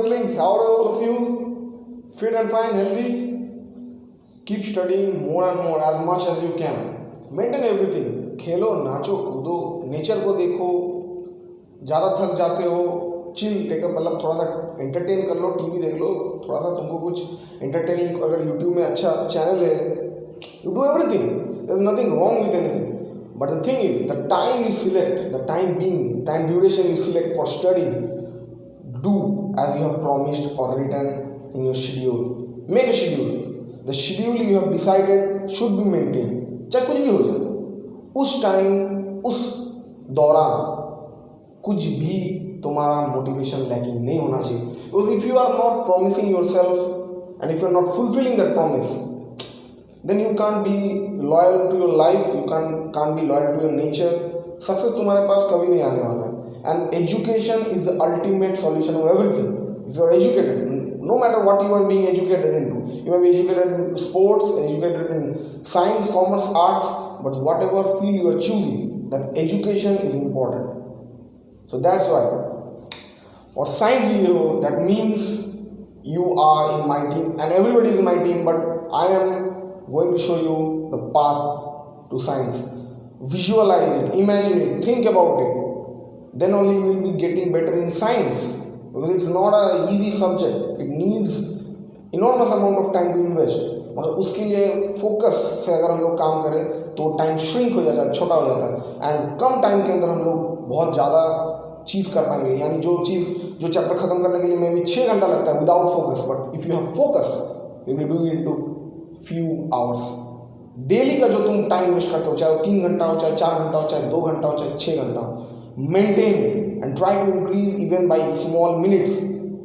ducklings, how are all of you? Fit and fine, healthy? Keep studying more and more as much as you can. Maintain everything. खेलो, नाचो, कूदो, nature को देखो. ज़्यादा थक जाते हो, chill take मतलब थोड़ा सा एंटरटेन कर लो, टीवी देख लो, थोड़ा सा तुमको कुछ एंटरटेनिंग अगर यूट्यूब में अच्छा चैनल है, you do everything. There is nothing wrong with anything. But the thing is, the time you select, the time duration you select for studying, do as you have promised or written in your schedule. Make a schedule. The schedule you have decided should be maintained. चाहे कुछ भी हो जाए, उस time, उस दौरान कुछ भी तुम्हारा मोटिवेशन लैकिंग नहीं होना चाहिए. Because if you are not promising yourself and if you are not fulfilling that promise, then you can't be loyal to your life, you can't be loyal to your nature. Success तुम्हारे पास कभी नहीं आने वाला है. And education is the ultimate solution of everything. If you are educated, no matter what you are being educated into, you may be educated in sports, educated in science, commerce, arts, but whatever field you are choosing, that education is important. So that's why. और science लिए हो, that means you are in my team and everybody is in my team, but I am going to show you the path to science. Visualize it, imagine it, think about it. Then only you will be getting better in science, because it's not a easy subject. It needs enormous amount of time to invest. मगर उसके लिए focus से अगर हम लोग काम करें तो टाइम श्रिंक हो जाता है, छोटा हो जाता है, एंड कम टाइम के अंदर हम लोग बहुत ज़्यादा चीज़ कर पाएंगे. यानी जो चैप्टर खत्म करने के लिए मे भी 6 घंटा लगता है without focus, but if you have focus you will do it to few hours. Daily का जो तुम टाइम इन्वेस्ट करते हो, चाहे वो 3 घंटा हो, चाहे 4 घंटा हो, चाहे 2 घंटा हो, चाहे 6 घंटा हो, maintain and try to increase even by small minutes.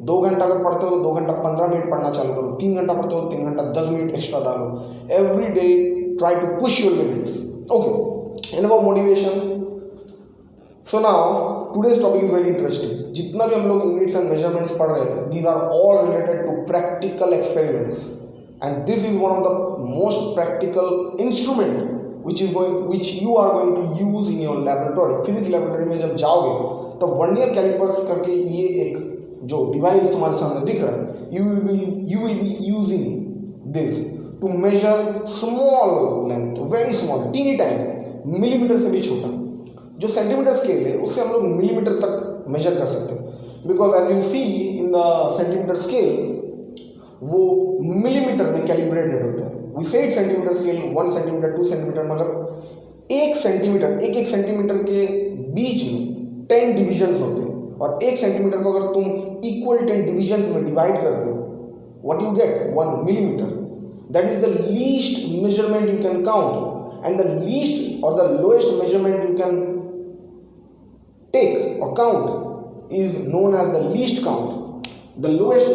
2 घंटा अगर पढ़ते हो तो 2 घंटा 15 मिनट पढ़ना चालू करो. 3 घंटा पढ़ते हो 3 घंटा 10 मिनट एक्स्ट्रा डालो. Every day try to push your limits. Okay, and for motivation. So now today's topic is very interesting. जितना भी हम लोग यूनिट्स एंड मेजरमेंट्स पढ़ रहे हैं, these are all related to practical experiments. And this is one of the most practical instrument which you are going to use in your laboratory. Physics laboratory में जब जाओगे तो वर्नियर कैलिपर्स करके ये एक जो डिवाइस तुम्हारे सामने दिख रहा है, you will be using this to measure small length, very small, teeny tiny, millimetre से भी छोटा. जो सेंटीमीटर स्केल है उससे हम लोग मिलीमीटर तक मेजर कर सकते हैं. Because as you see in the centimetre scale वो मिलीमीटर में कैलिब्रेटेड होता है. We said centimetre scale 1 centimetre 2 centimetre, मगर एक सेंटीमीटर के बीच में 10 डिविजन्स होते हैं. और 1 सेंटीमीटर को अगर तुम इक्वल 10 डिविजन्स में डिवाइड करते हो, what you get 1 millimetre. That is the least measurement you can count, and the least और the lowest measurement you can take और count is known as the least count. The lowest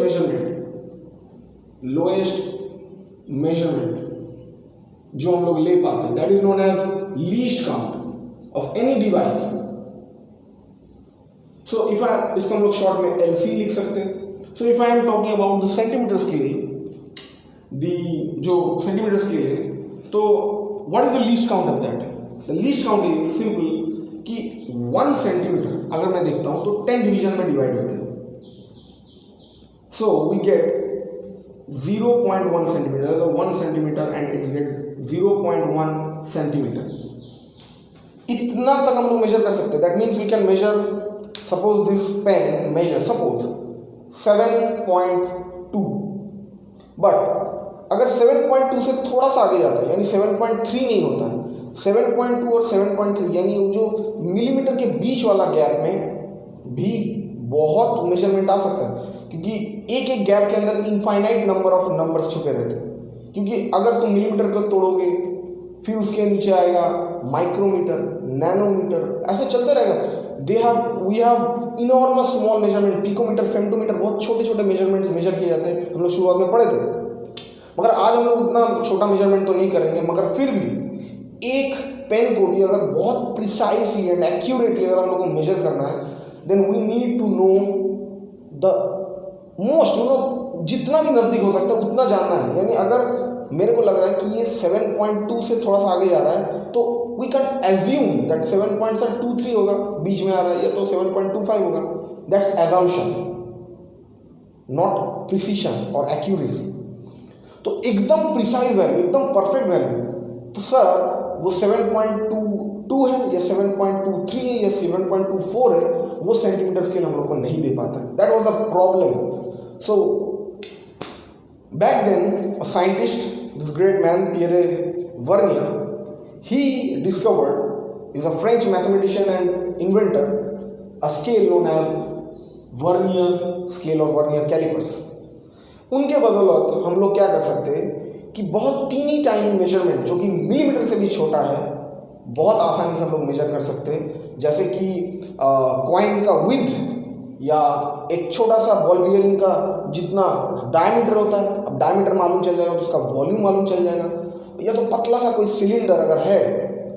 measurement जो हम लोग ले पाते हैं, that is known as least count of any device. So if I इसको हम लोग शॉर्ट में एलसी लिख सकते हैं. So if I am talking about the centimetre scale, जो सेंटीमीटर स्केल है, तो what is the least count of that? The least count is simple कि 1 सेंटीमीटर अगर मैं देखता हूं तो 10 डिवीजन में डिवाइड होते हैं. So we get 0.1 centimeter, so 1 centimeter and it gets 0.1 centimeter. इतना तक हम लोग मेजर कर सकते हैं. That means we can measure, suppose this pen measure, suppose 7.2, but अगर 7.2 से थोड़ा सा आगे जाता है, यानी 7.3 नहीं होता है, 7.2 और 7.3 यानी जो मिलीमीटर के बीच वाला गैप में भी बहुत मेजरमेंट आ सकता है, क्योंकि एक गैप के अंदर इनफाइनाइट नंबर ऑफ नंबर्स छुपे रहते हैं. क्योंकि अगर तुम मिलीमीटर को तोड़ोगे फिर उसके नीचे आएगा माइक्रोमीटर, नैनोमीटर, ऐसे चलते रहेगा. We have enormous small measurement, picometre, femtometre, बहुत छोटे छोटे मेजरमेंट्स मेजर किए जाते हैं. हम लोग शुरुआत में पढ़े थे, मगर आज हम लोग उतना छोटा मेजरमेंट तो नहीं करेंगे. मगर फिर भी एक पेन को भी अगर बहुत प्रिसाइसली एंड एक्यूरेटली अगर हम लोग को मेजर करना है, then we need to know the most, जितना भी नज़दीक हो सकता है उतना जानना है. यानी अगर मेरे को लग रहा है कि ये 7.2 से थोड़ा सा आगे जा रहा है, तो वी कैन एज्यूम दैट 7.23 होगा, बीच में आ रहा है, या तो 7.25 होगा. That's assumption. नॉट प्रिसीशन और एक्यूरेसी। तो एकदम प्रिसाइज वैल्यू, एकदम परफेक्ट वैल्यू, तो सर वो 7.22 है या 7.23 है या 7.24 है, वो सेंटीमीटर स्केल हम लोग को नहीं दे पाता है। That was a problem. So back then a scientist, this great man Pierre Vernier, he discovered, is a French mathematician and inventor, a scale known as vernier scale और वर्नियर कैलिपर्स। उनके बदौलत हम लोग क्या कर सकते हैं कि बहुत टीनी टाइनी मेजरमेंट जो कि मिलीमीटर से भी छोटा है, बहुत आसानी से हम लोग मेजर कर सकते हैं। जैसे कि कॉइन का विड्थ या एक छोटा सा बॉल बियरिंग का जितना डायमीटर होता है, अब डायमीटर मालूम चल जाएगा तो उसका वॉल्यूम मालूम चल जाएगा। या तो पतला सा कोई सिलेंडर अगर है,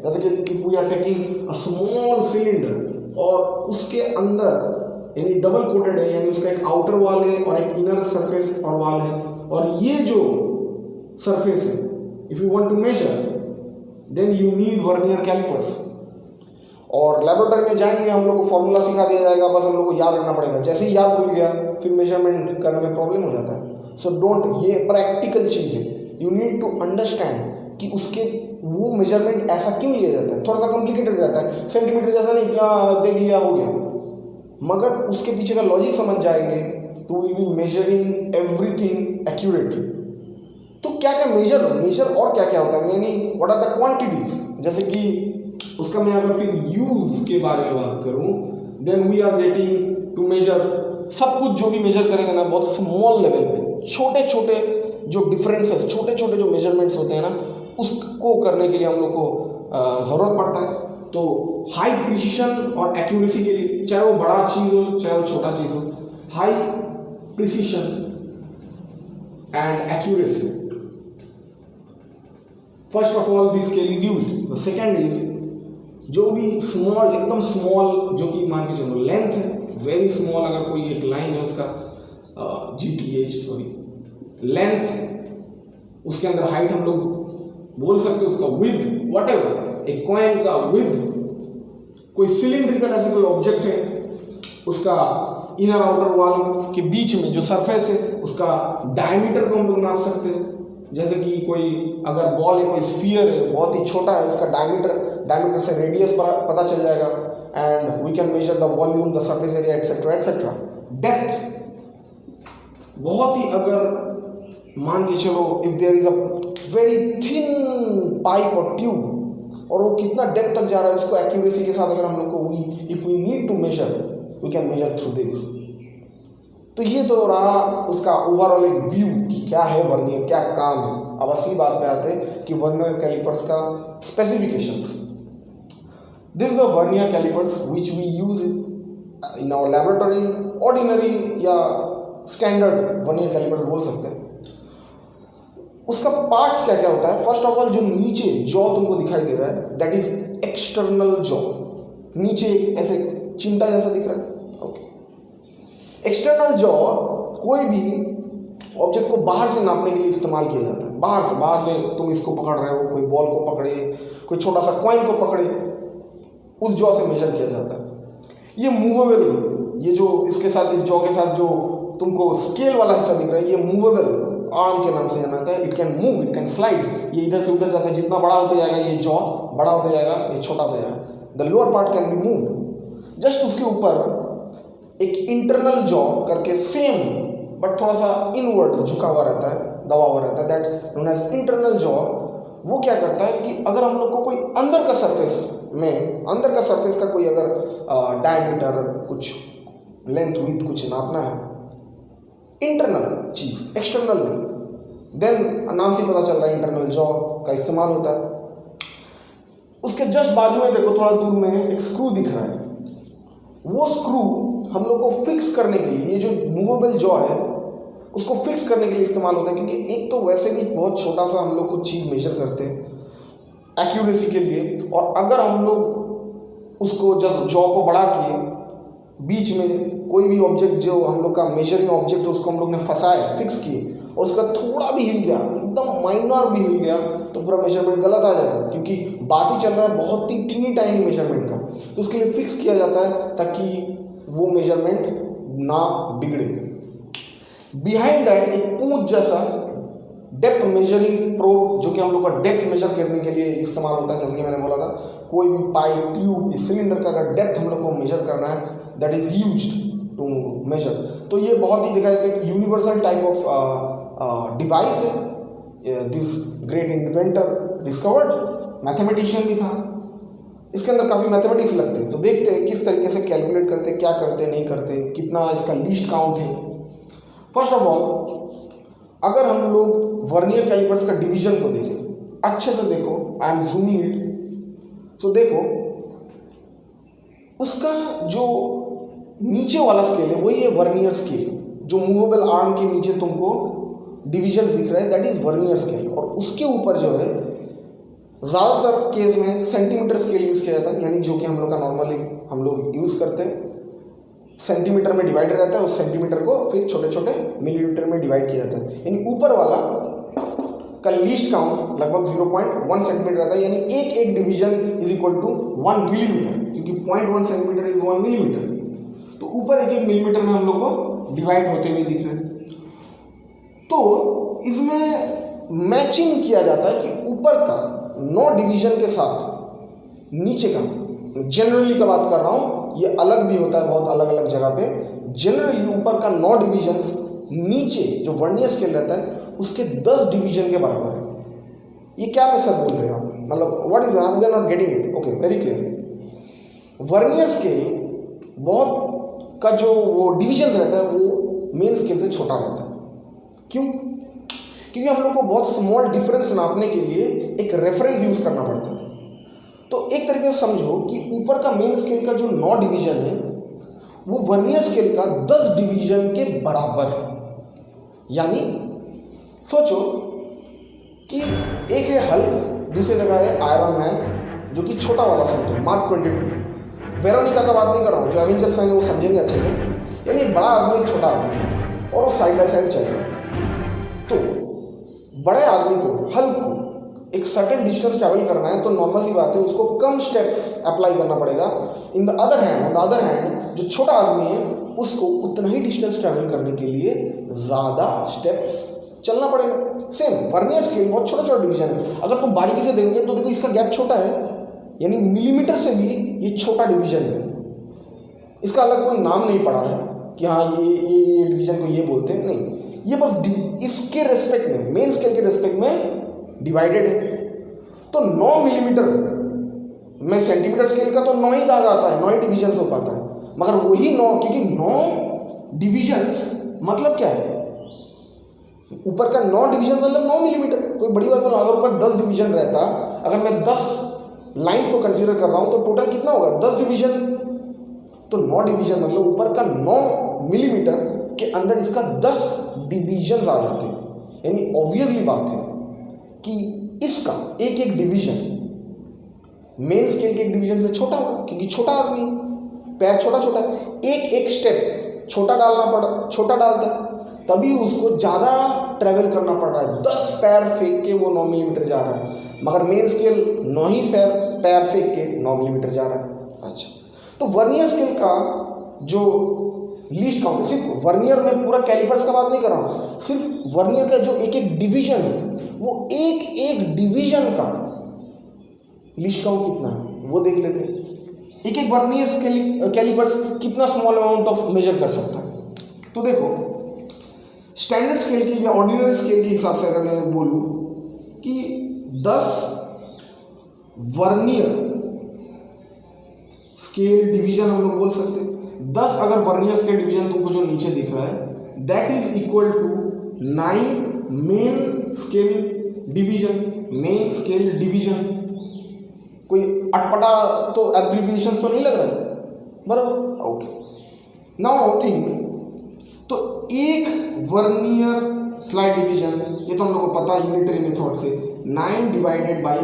जैसे कि if we are taking a small cylinder और उसके अंदर यानी डबल कोटेड है, यानी उसका एक आउटर वॉल है और एक इनर सरफेस और वॉल है, और ये जो सरफेस है, if you want to measure then you need vernier callipers. और लेबोरेटरी में जाएंगे, हम लोग को फॉर्मूला सिखा दिया जाएगा, बस हम लोग को याद रखना पड़ेगा। जैसे ही याद भूल गया फिर मेजरमेंट करने में प्रॉब्लम हो जाता है। सो डोंट, ये प्रैक्टिकल चीज़ है, यू नीड टू अंडरस्टैंड कि उसके वो मेजरमेंट ऐसा क्यों लिया जाता है। थोड़ा सा कॉम्प्लिकेटेड रहता है, सेंटीमीटर जैसा नहीं क्या देख लिया हो गया, मगर उसके पीछे का लॉजिक समझ जाएंगे तो will be measuring everything accurately. तो क्या क्या मेजर और क्या क्या होता है, यानी व्हाट आर द क्वांटिटीज। जैसे कि उसका मैं अगर फिर यूज के बारे में बात करूं, then we are getting to measure सब कुछ जो भी मेजर करेंगे ना, बहुत स्मॉल लेवल पे, छोटे छोटे जो डिफरेंसेस, छोटे छोटे जो मेजरमेंट्स होते हैं ना, उसको करने के लिए हम लोग को ज़रूरत पड़ता है। तो हाई प्रिसीशन और एक्यूरेसी के लिए, चाहे वो बड़ा चीज़ हो चाहे वो छोटा चीज़ हो, high precision and accuracy, first of all this scale is used. The second is जो भी स्मॉल, एकदम स्मॉल, जो कि मान के चलो लेंथ है, वेरी स्मॉल, अगर कोई एक लाइन है उसका GTH सॉरी लेंथ, उसके अंदर हाइट हम लोग बोल सकते हैं, उसका विड्थ व्हाटएवर, एक कॉइन का विड्थ, कोई सिलिंड्रिकल ऐसे कोई ऑब्जेक्ट है, उसका इनर आउटर वॉल के बीच में जो सरफेस है उसका डायमीटर को हम लोग नाप सकते हैं। जैसे कि कोई अगर बॉल है, कोई स्फीयर है, बहुत ही छोटा है, उसका डायमीटर से रेडियस पता चल जाएगा, and we can measure the volume, the surface area etcetera etcetera. Depth, बहुत ही अगर मान के चलो if there is a very thin pipe और ट्यूब, और वो कितना डेप्थ तक जा रहा है, उसको एक्यूरेसी के साथ अगर हम लोग को if we need to measure, we can measure through this. तो ये तो रहा उसका ओवरऑल एक व्यू कि क्या है वर्नियर, क्या काम है। अब असली बात पे आते हैं कि वर्नियर कैलिपर्स का specifications. This is the vernier callipers which we use in our laboratory, ordinary या स्टैंडर्ड वर्नियर कैलिपर्स बोल सकते हैं। उसका पार्ट्स क्या क्या होता है। फर्स्ट ऑफ ऑल जो नीचे जॉ तुमको दिखाई दे रहा है, दैट इज एक्सटर्नल जॉ, नीचे ऐसे चिमटा जैसा दिख रहा है, ओके। एक्सटर्नल जॉ कोई भी ऑब्जेक्ट को बाहर से नापने के लिए इस्तेमाल किया जाता है। बाहर से तुम इसको पकड़ रहे हो, कोई बॉल को पकड़े, कोई छोटा सा कॉइन को पकड़े, उस जॉ से मेजर किया जाता है। ये मूवेबल, ये जो इसके साथ, इस जॉ के साथ जो तुमको स्केल वाला हिस्सा दिख रहा है, ये मूवेबल आर्म के नाम से जाना जाता है। It can move, it can slide, ये इधर से उधर जाता है, जितना बड़ा होता जाएगा ये जॉ बड़ा होता जाएगा, ये छोटा होता जाएगा। The lower part can be moved. Just उसके ऊपर एक इंटरनल जॉ करके सेम बट थोड़ा सा इनवर्ड झुका हुआ रहता है, दबा हुआ रहता है, that's known as internal jaw. वो क्या करता है कि अगर हम लोग को कोई अंदर का सरफेस का कोई अगर डायमीटर, कुछ लेंथ विड्थ कुछ नापना है, इंटरनल चीज, एक्सटर्नल नहीं, देन नाम से पता चल रहा है इंटरनल जॉ का इस्तेमाल होता है। उसके जस्ट बाजू में देखो, थोड़ा दूर में एक स्क्रू दिख रहा है। वो स्क्रू हम लोग को फिक्स करने के लिए, ये जो मूवेबल जॉ है उसको फिक्स करने के लिए इस्तेमाल होता है, क्योंकि एक तो वैसे भी बहुत छोटा सा हम लोग कुछ चीज़ मेजर करते हैं एक्यूरेसी के लिए, और अगर हम लोग उसको जब जॉ को बढ़ा के बीच में कोई भी ऑब्जेक्ट जो हम लोग का मेजरिंग ऑब्जेक्ट है उसको हम लोग ने फंसाया, फिक्स किए, और उसका थोड़ा भी हिल गया, एकदम माइनर भी हिल गया, तो पूरा मेजरमेंट गलत आ जाएगा, क्योंकि बात ही चल रहा है बहुत ही टीनी टाइनी मेजरमेंट का। तो उसके लिए फिक्स किया जाता है ताकि वो मेजरमेंट ना बिगड़े। बिहाइंड दैट एक पूंछ जैसा डेप्थ मेजरिंग प्रोब, जो कि हम लोग का डेप्थ मेजर करने के लिए इस्तेमाल होता है। जैसे कि मैंने बोला था, कोई भी पाइप, ट्यूब, सिलेंडर का अगर डेप्थ हम लोग को मेजर करना है, that is used to measure. तो ये बहुत ही देखा जाता है यूनिवर्सल टाइप ऑफ डिवाइस है। This great inventor discovered, mathematician भी था। इसके अंदर काफ़ी मैथमेटिक्स लगते हैं। तो देखते हैं किस तरीके से कैलकुलेट करते, क्या करते, नहीं करते, कितना इसका लीस्ट काउंट है। फर्स्ट ऑफ ऑल, अगर हम लोग वर्नियर कैलिपर्स का डिवीजन को देखें, अच्छे से देखो, आई एम जूमिंग इट। तो देखो, उसका जो नीचे वाला स्केल है वही है वर्नियर स्केल। जो मूवेबल आर्म के नीचे तुमको डिवीजन दिख रहा है, दैट इज वर्नियर स्केल। और उसके ऊपर जो है ज़्यादातर केस में सेंटीमीटर स्केल यूज़ किया जाता है, यानी जो कि हम लोग का नॉर्मली हम लोग यूज़ करते हैं। सेंटीमीटर में डिवाइड रहता है, उस सेंटीमीटर को फिर छोटे छोटे मिलीमीटर में डिवाइड किया जाता है। यानी ऊपर वाला का लीस्ट काउंट लगभग 0.1 सेंटीमीटर रहता है, यानी एक एक division is equal to 1 millimetre, क्योंकि 0.1 सेंटीमीटर इज 1 मिलीमीटर। तो ऊपर एक एक मिलीमीटर में हम लोग को डिवाइड होते हुए दिख रहे हैं। तो इसमें मैचिंग किया जाता है कि ऊपर का 9 डिवीजन के साथ नीचे का, जनरली का बात कर रहा हूँ, ये अलग भी होता है बहुत अलग अलग जगह पे। जनरली ऊपर का 9 डिवीजन्स नीचे जो वर्नियर स्केल रहता है उसके 10 डिवीजन के बराबर है। ये क्या मैं सर बोल रहे हो, मतलब what is we are not getting it, okay, very clear. Vernier scale बहुत का जो वो डिवीजन रहता है वो मेन स्केल से छोटा रहता है। क्यों? क्योंकि हम लोग को बहुत स्मॉल डिफरेंस नापने के लिए एक रेफरेंस यूज करना पड़ता है। तो एक तरीके से समझो कि ऊपर का मेन स्केल का जो 9 डिवीजन है वो वर्नियर स्केल का 10 डिवीजन के बराबर है। यानी सोचो कि एक है हल्क, दूसरी जगह है आयरन मैन, जो कि छोटा वाला सूट है, मार्क 22। वेरोनिका का बात नहीं कर रहा हूँ, जो एवेंजर्स फैन है वो समझेंगे अच्छे से। यानी बड़ा आदमी एक छोटा आदमी, और वो साइड बाय साइड चल रहा है। तो बड़े आदमी को, हल्क को, एक सर्टेन डिस्टेंस ट्रैवल करना है तो नॉर्मल सी बात है उसको कम स्टेप्स अप्लाई करना पड़ेगा। ऑन द अदर हैंड जो छोटा आदमी है उसको उतना ही डिस्टेंस ट्रैवल करने के लिए ज़्यादा स्टेप्स चलना पड़ेगा। सेम वर्नियर स्केल बहुत छोटा छोटा डिवीजन है। अगर तुम बारीकी से देखोगे तो देखो इसका गैप छोटा है, यानी मिलीमीटर से भी ये छोटा डिवीजन है। इसका अलग कोई नाम नहीं पड़ा है कि हाँ ये डिवीजन को ये बोलते हैं, नहीं, ये बस इसके रेस्पेक्ट में, मेन स्केल के रेस्पेक्ट में डिवाइडेड है। तो 9 मिलीमीटर में सेंटीमीटर स्केल का तो 9 ही दाग आता है, 9 ही डिवीजन हो पाता है। मगर वही 9, क्योंकि 9 डिवीजन्स मतलब क्या है, ऊपर का 9 डिवीजन मतलब 9 मिलीमीटर। कोई बड़ी बात बोला, अगर ऊपर 10 डिवीजन रहता, अगर मैं 10 लाइंस को कंसीडर कर रहा हूं तो टोटल कितना होगा, 10 डिवीजन। तो 9 डिवीजन मतलब ऊपर का 9 मिलीमीटर के अंदर इसका 10 डिवीजन आ जाते हैं। यानी ऑब्वियसली बात है कि इसका एक एक डिवीजन मेन स्केल के एक डिवीजन से छोटा होगा, क्योंकि छोटा आदमी, पैर छोटा छोटा, एक एक स्टेप छोटा डालता है, तभी उसको ज़्यादा ट्रैवल करना पड़ रहा है। 10 पैर फेंक के वो 9 मिलीमीटर जा रहा है, मगर मेन स्केल 9 ही पैर फेंक के 9 मिलीमीटर जा रहा है। अच्छा, तो वर्नियर स्केल का जो लीस्ट काउंट, सिर्फ वर्नियर में पूरा कैलिपर्स का बात नहीं कर रहा हूँ, सिर्फ वर्नियर का जो एक एक डिवीजन है वो एक एक डिवीजन का लीस्ट काउंट कितना है वो देख लेते हैं। एक एक वर्नियर कैलिपर्स कितना स्मॉल अमाउंट ऑफ मेजर कर सकता है। तो देखो, स्टैंडर्ड स्केल की या ऑर्डिनरी स्केल के हिसाब से अगर मैं बोलूँ कि 10 वर्नियर स्केल डिवीजन हम लोग बोल सकते हैं। 10 अगर वर्नियर स्केल डिवीजन तुमको जो नीचे दिख रहा है that is equal to 9 main scale division. कोई अटपटा तो एब्रिविएशन तो नहीं लग रहा है, बराबर, ओके। नाउ थिंक, तो एक वर्नियर स्लाइड डिवीजन, ये तो हम लोग को पता है यूनिटरी मेथड से, 9 divided by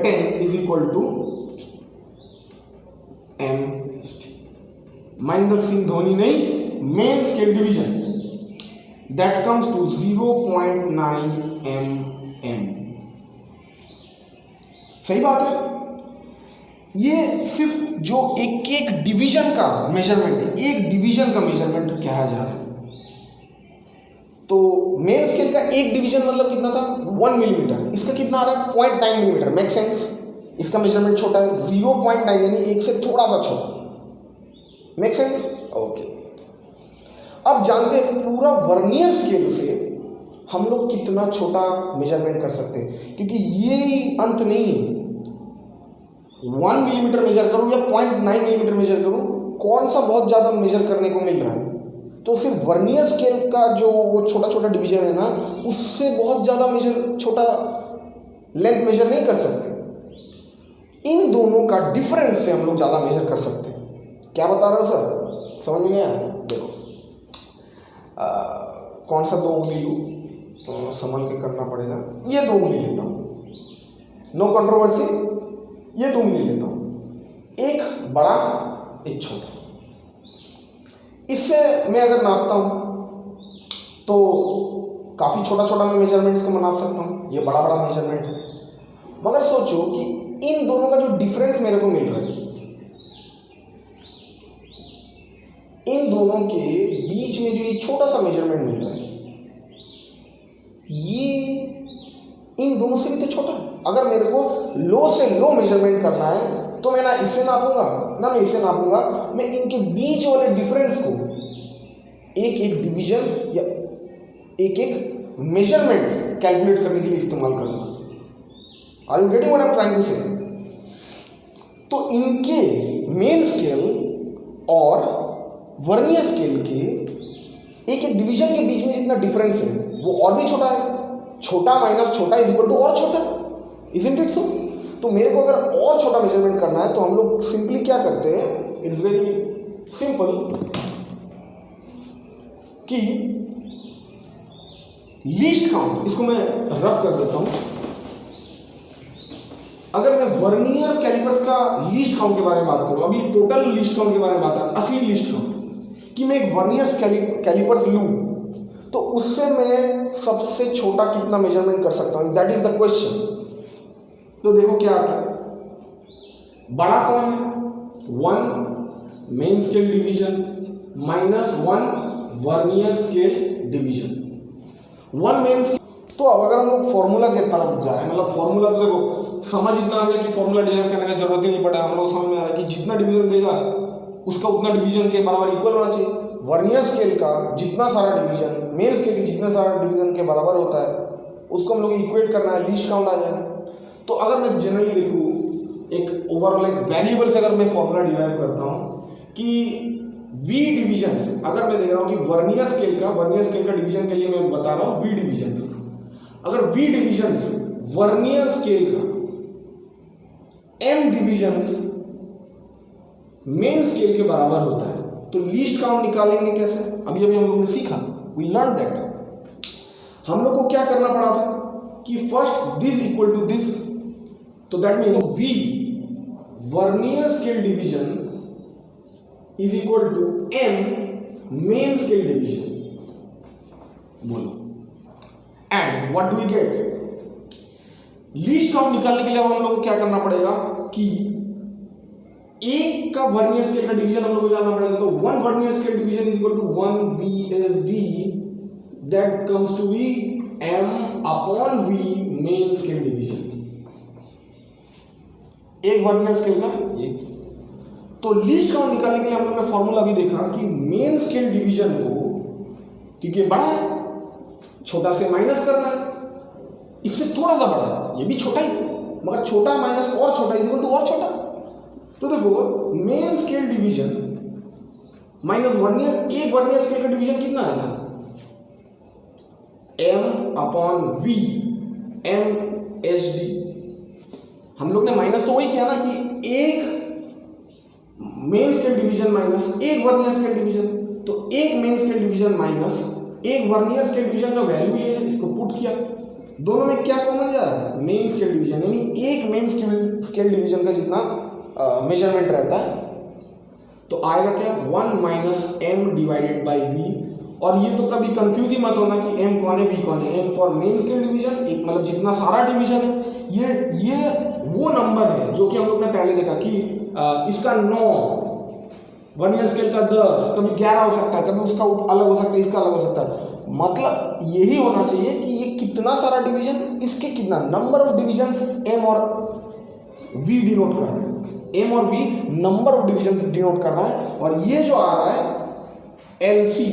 10 is equal to M। Mahendra Singh Dhoni नहीं, main scale division, that comes to 0.9 mm। सही बात है। ये सिर्फ जो एक एक डिवीजन का मेजरमेंट है, एक डिवीजन का मेजरमेंट कहा जा रहा है। तो मेन स्केल का एक डिवीजन मतलब कितना था 1 मिलीमीटर, इसका कितना आ रहा है 0.9 मिलीमीटर। Make sense? इसका मेजरमेंट छोटा है 0.9 यानी एक से थोड़ा सा छोटा। Make sense? ओके। अब जानते हैं पूरा वर्नियर स्केल से हम लोग कितना छोटा मेजरमेंट कर सकते हैं, क्योंकि ये अंत नहीं है 1 मिलीमीटर मेजर करूँ या 0.9 मिलीमीटर मेजर करूँ, कौन सा बहुत ज़्यादा मेजर करने को मिल रहा है। तो सिर्फ वर्नियर स्केल का जो वो छोटा छोटा डिवीजन है ना, उससे बहुत ज़्यादा मेजर छोटा लेंथ मेजर नहीं कर सकते। इन दोनों का डिफरेंस से हम लोग ज़्यादा मेजर कर सकते हैं। क्या बता रहे हो सर? समझ में नहीं आया? देखो कौन सा 2 उंगली लूँ तो संभल के करना पड़ेगा। ये 2 उंगली लेता हूँ, नो कंट्रोवर्सी। ये 2 उंगली लेता हूँ, एक बड़ा एक छोटा। इससे मैं अगर नापता हूँ तो काफ़ी छोटा छोटा मैं मेजरमेंट्स को नाप सकता हूँ, ये बड़ा बड़ा मेजरमेंट है। मगर सोचो कि इन दोनों का जो डिफरेंस मेरे को मिल रहा है, इन दोनों के बीच में जो ये छोटा सा मेजरमेंट मिल रहा है, ये इन दोनों से भी तो छोटा है। अगर मेरे को लो से लो मेजरमेंट करना है तो मैं ना इससे नापूंगा ना मैं इससे नापूंगा, मैं इनके बीच वाले डिफरेंस को एक एक डिवीजन या एक एक मेजरमेंट कैलकुलेट करने के लिए इस्तेमाल करूंगा। Are you getting what I am trying to say? तो इनके मेन स्केल और वर्नियर स्केल के एक एक डिवीजन के बीच में जितना डिफरेंस है वो और भी छोटा है। छोटा माइनस छोटा इज इक्वल टू और छोटा, इजंट इट सो? तो मेरे को अगर और छोटा मेजरमेंट करना है तो हम लोग सिंपली क्या करते हैं, इट्स वेरी सिंपल कि लीस्ट काउंट, इसको मैं रब कर देता हूं। अगर मैं वर्नियर कैलिपर्स का लीस्ट काउंट के बारे में बात करूं, अभी टोटल लीस्ट काउंट के बारे में बात करूं, असली लीस्ट काउंट, कि मैं एक वर्नियर कैलिपर्स लूं तो उससे मैं सबसे छोटा कितना मेजरमेंट कर सकता हूं, दैट इज द क्वेश्चन। तो देखो क्या आता है, बड़ा कौन है 1 main scale division minus 1 vernier scale division, 1 main scale. तो अब अगर हम लोग फॉर्मूला की तरफ जाए, मतलब फॉर्मूला तो देखो समझ इतना आ गया कि फॉर्मूला डिराइव करने की जरूरत ही नहीं पड़ा। हम लोग समझ में आ रहा है कि जितना डिवीजन देगा उसका उतना डिवीजन के बराबर इक्वल होना चाहिए। वर्नियर स्केल का जितना सारा डिवीजन मेन स्केल के जितना सारा डिवीजन के बराबर होता है उसको हम लोग इक्वेट करना है, लीस्ट काउंट आ जाएगा। तो अगर मैं जनरली देखूँ एक ओवरऑल एक वेरिएबल से अगर मैं फॉर्मूला डिराइव करता हूँ कि V डिवीजन, अगर मैं देख रहा हूँ कि वर्नियर स्केल का डिवीजन के लिए मैं बता रहा हूँ V डिवीजन, अगर V डिवीजन वर्नियर स्केल का M डिवीजन मेन स्केल के बराबर होता है तो लीस्ट काउंट निकालेंगे कैसे? अभी हम लोग ने सीखा, वी लर्न दैट। हम लोग को क्या करना पड़ा था कि first this equal to this, तो that mean V vernier scale division is equal to M main scale division. बोलो, and what do we get? Least count निकालने के लिए अब हम लोग को क्या करना पड़ेगा कि एक का वर्नियर स्केल का डिवीजन हम लोग को जानना पड़ेगा। तो 1 vernier scale division is equal to 1 VSD, that comes to be M upon V main scale division. एक वर्नियर स्केल का एक। तो लीस्ट काउंट निकालने के लिए हम लोग ने फॉर्मूला भी देखा कि मेन स्केल डिवीजन को, क्योंकि बड़ा है, छोटा से माइनस करना है, इससे थोड़ा सा बड़ा है, ये भी छोटा ही, मगर छोटा माइनस और छोटा इक्वल टू और छोटा। तो देखो main scale division minus vernier, एक वर्नियर स्केल का डिवीजन कितना आया था M अपॉन V MSD। हम लोग ने माइनस तो वही किया ना कि एक मेन स्केल डिवीजन माइनस एक वर्नियर स्केल डिवीजन, तो एक मेन स्केल डिवीजन माइनस एक वर्नियर स्केल डिवीजन का वैल्यू ये है, इसको पुट किया। दोनों में क्या कॉमन जा रहा है? मेन स्केल डिवीजन, यानी एक मेन स्केल डिवीजन का जितना मेजरमेंट रहता है तो आएगा क्या 1 minus M divided by V। और ये तो कभी कंफ्यूज ही मत होना कि M कौन है V कौन है। M for main scale division, एक मतलब जितना सारा डिवीजन है, ये वो नंबर है जो कि हम लोग ने पहले देखा कि इसका 9, वर्नियर स्केल का 10, कभी 11 हो सकता है, कभी उसका अलग हो सकता है, इसका अलग हो सकता है। मतलब यही होना चाहिए कि ये कितना सारा डिवीजन, इसके कितना नंबर ऑफ डिविजन्स एम और वी डिनोट कर रहे हैं। एम और V number of division denote कर रहा है। और ये जो आ रहा है LC,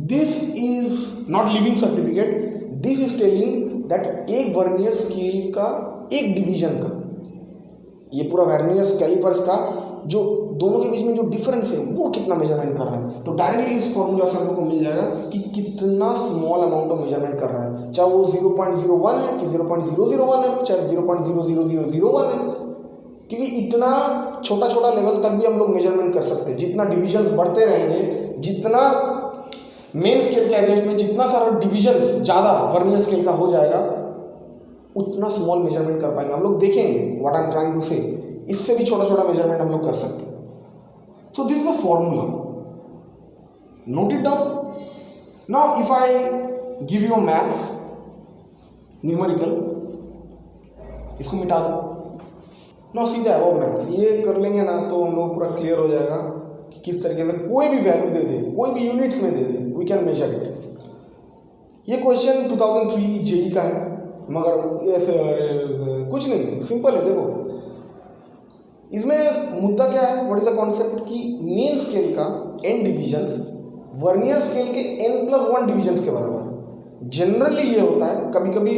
this is not leaving certificate, this is telling that एक वर्नियर स्केल का एक डिवीजन का, ये पूरा वर्नियर कैलिपर्स का जो दोनों के बीच में जो डिफरेंस है वो कितना मेजरमेंट कर रहा है। तो डायरेक्टली इस फॉर्मूला से हम लोग को मिल जाएगा कि कितना स्मॉल अमाउंट ऑफ मेजरमेंट कर रहा है, चाहे वो 0.01 है कि 0.001 है, चाहे 0.00001 है, क्योंकि इतना छोटा छोटा लेवल तक भी हम लोग मेजरमेंट कर सकते हैं। जितना डिविजन्स बढ़ते रहेंगे, जितना मेन स्केल के अगेंस्ट में जितना सारा डिविजन्स ज़्यादा वर्नियर स्केल का हो जाएगा, उतना स्मॉल मेजरमेंट कर पाएंगे। हम लोग देखेंगे what I am trying to say, इससे भी छोटा छोटा मेजरमेंट हम लोग कर सकते हैं। So this is a formula, note it down. Now if I give you maths numerical, इसको मिटा दो। नाउ सीधा है वो मैथ्स, ये कर लेंगे ना तो हम लोग पूरा क्लियर हो जाएगा कि किस तरीके से कोई भी वैल्यू दे दे, कोई भी यूनिट्स में दे दे, वी कैन मेजर इट। ये क्वेश्चन 2003 जेई का है, मगर ऐसे कुछ नहीं, सिंपल है। देखो इसमें मुद्दा क्या है, व्हाट इज द कॉन्सेप्ट कि मेन स्केल का n डिविजन्स वर्नियर स्केल के n+1 डिविजन्स के बराबर है। जनरली ये होता है, कभी कभी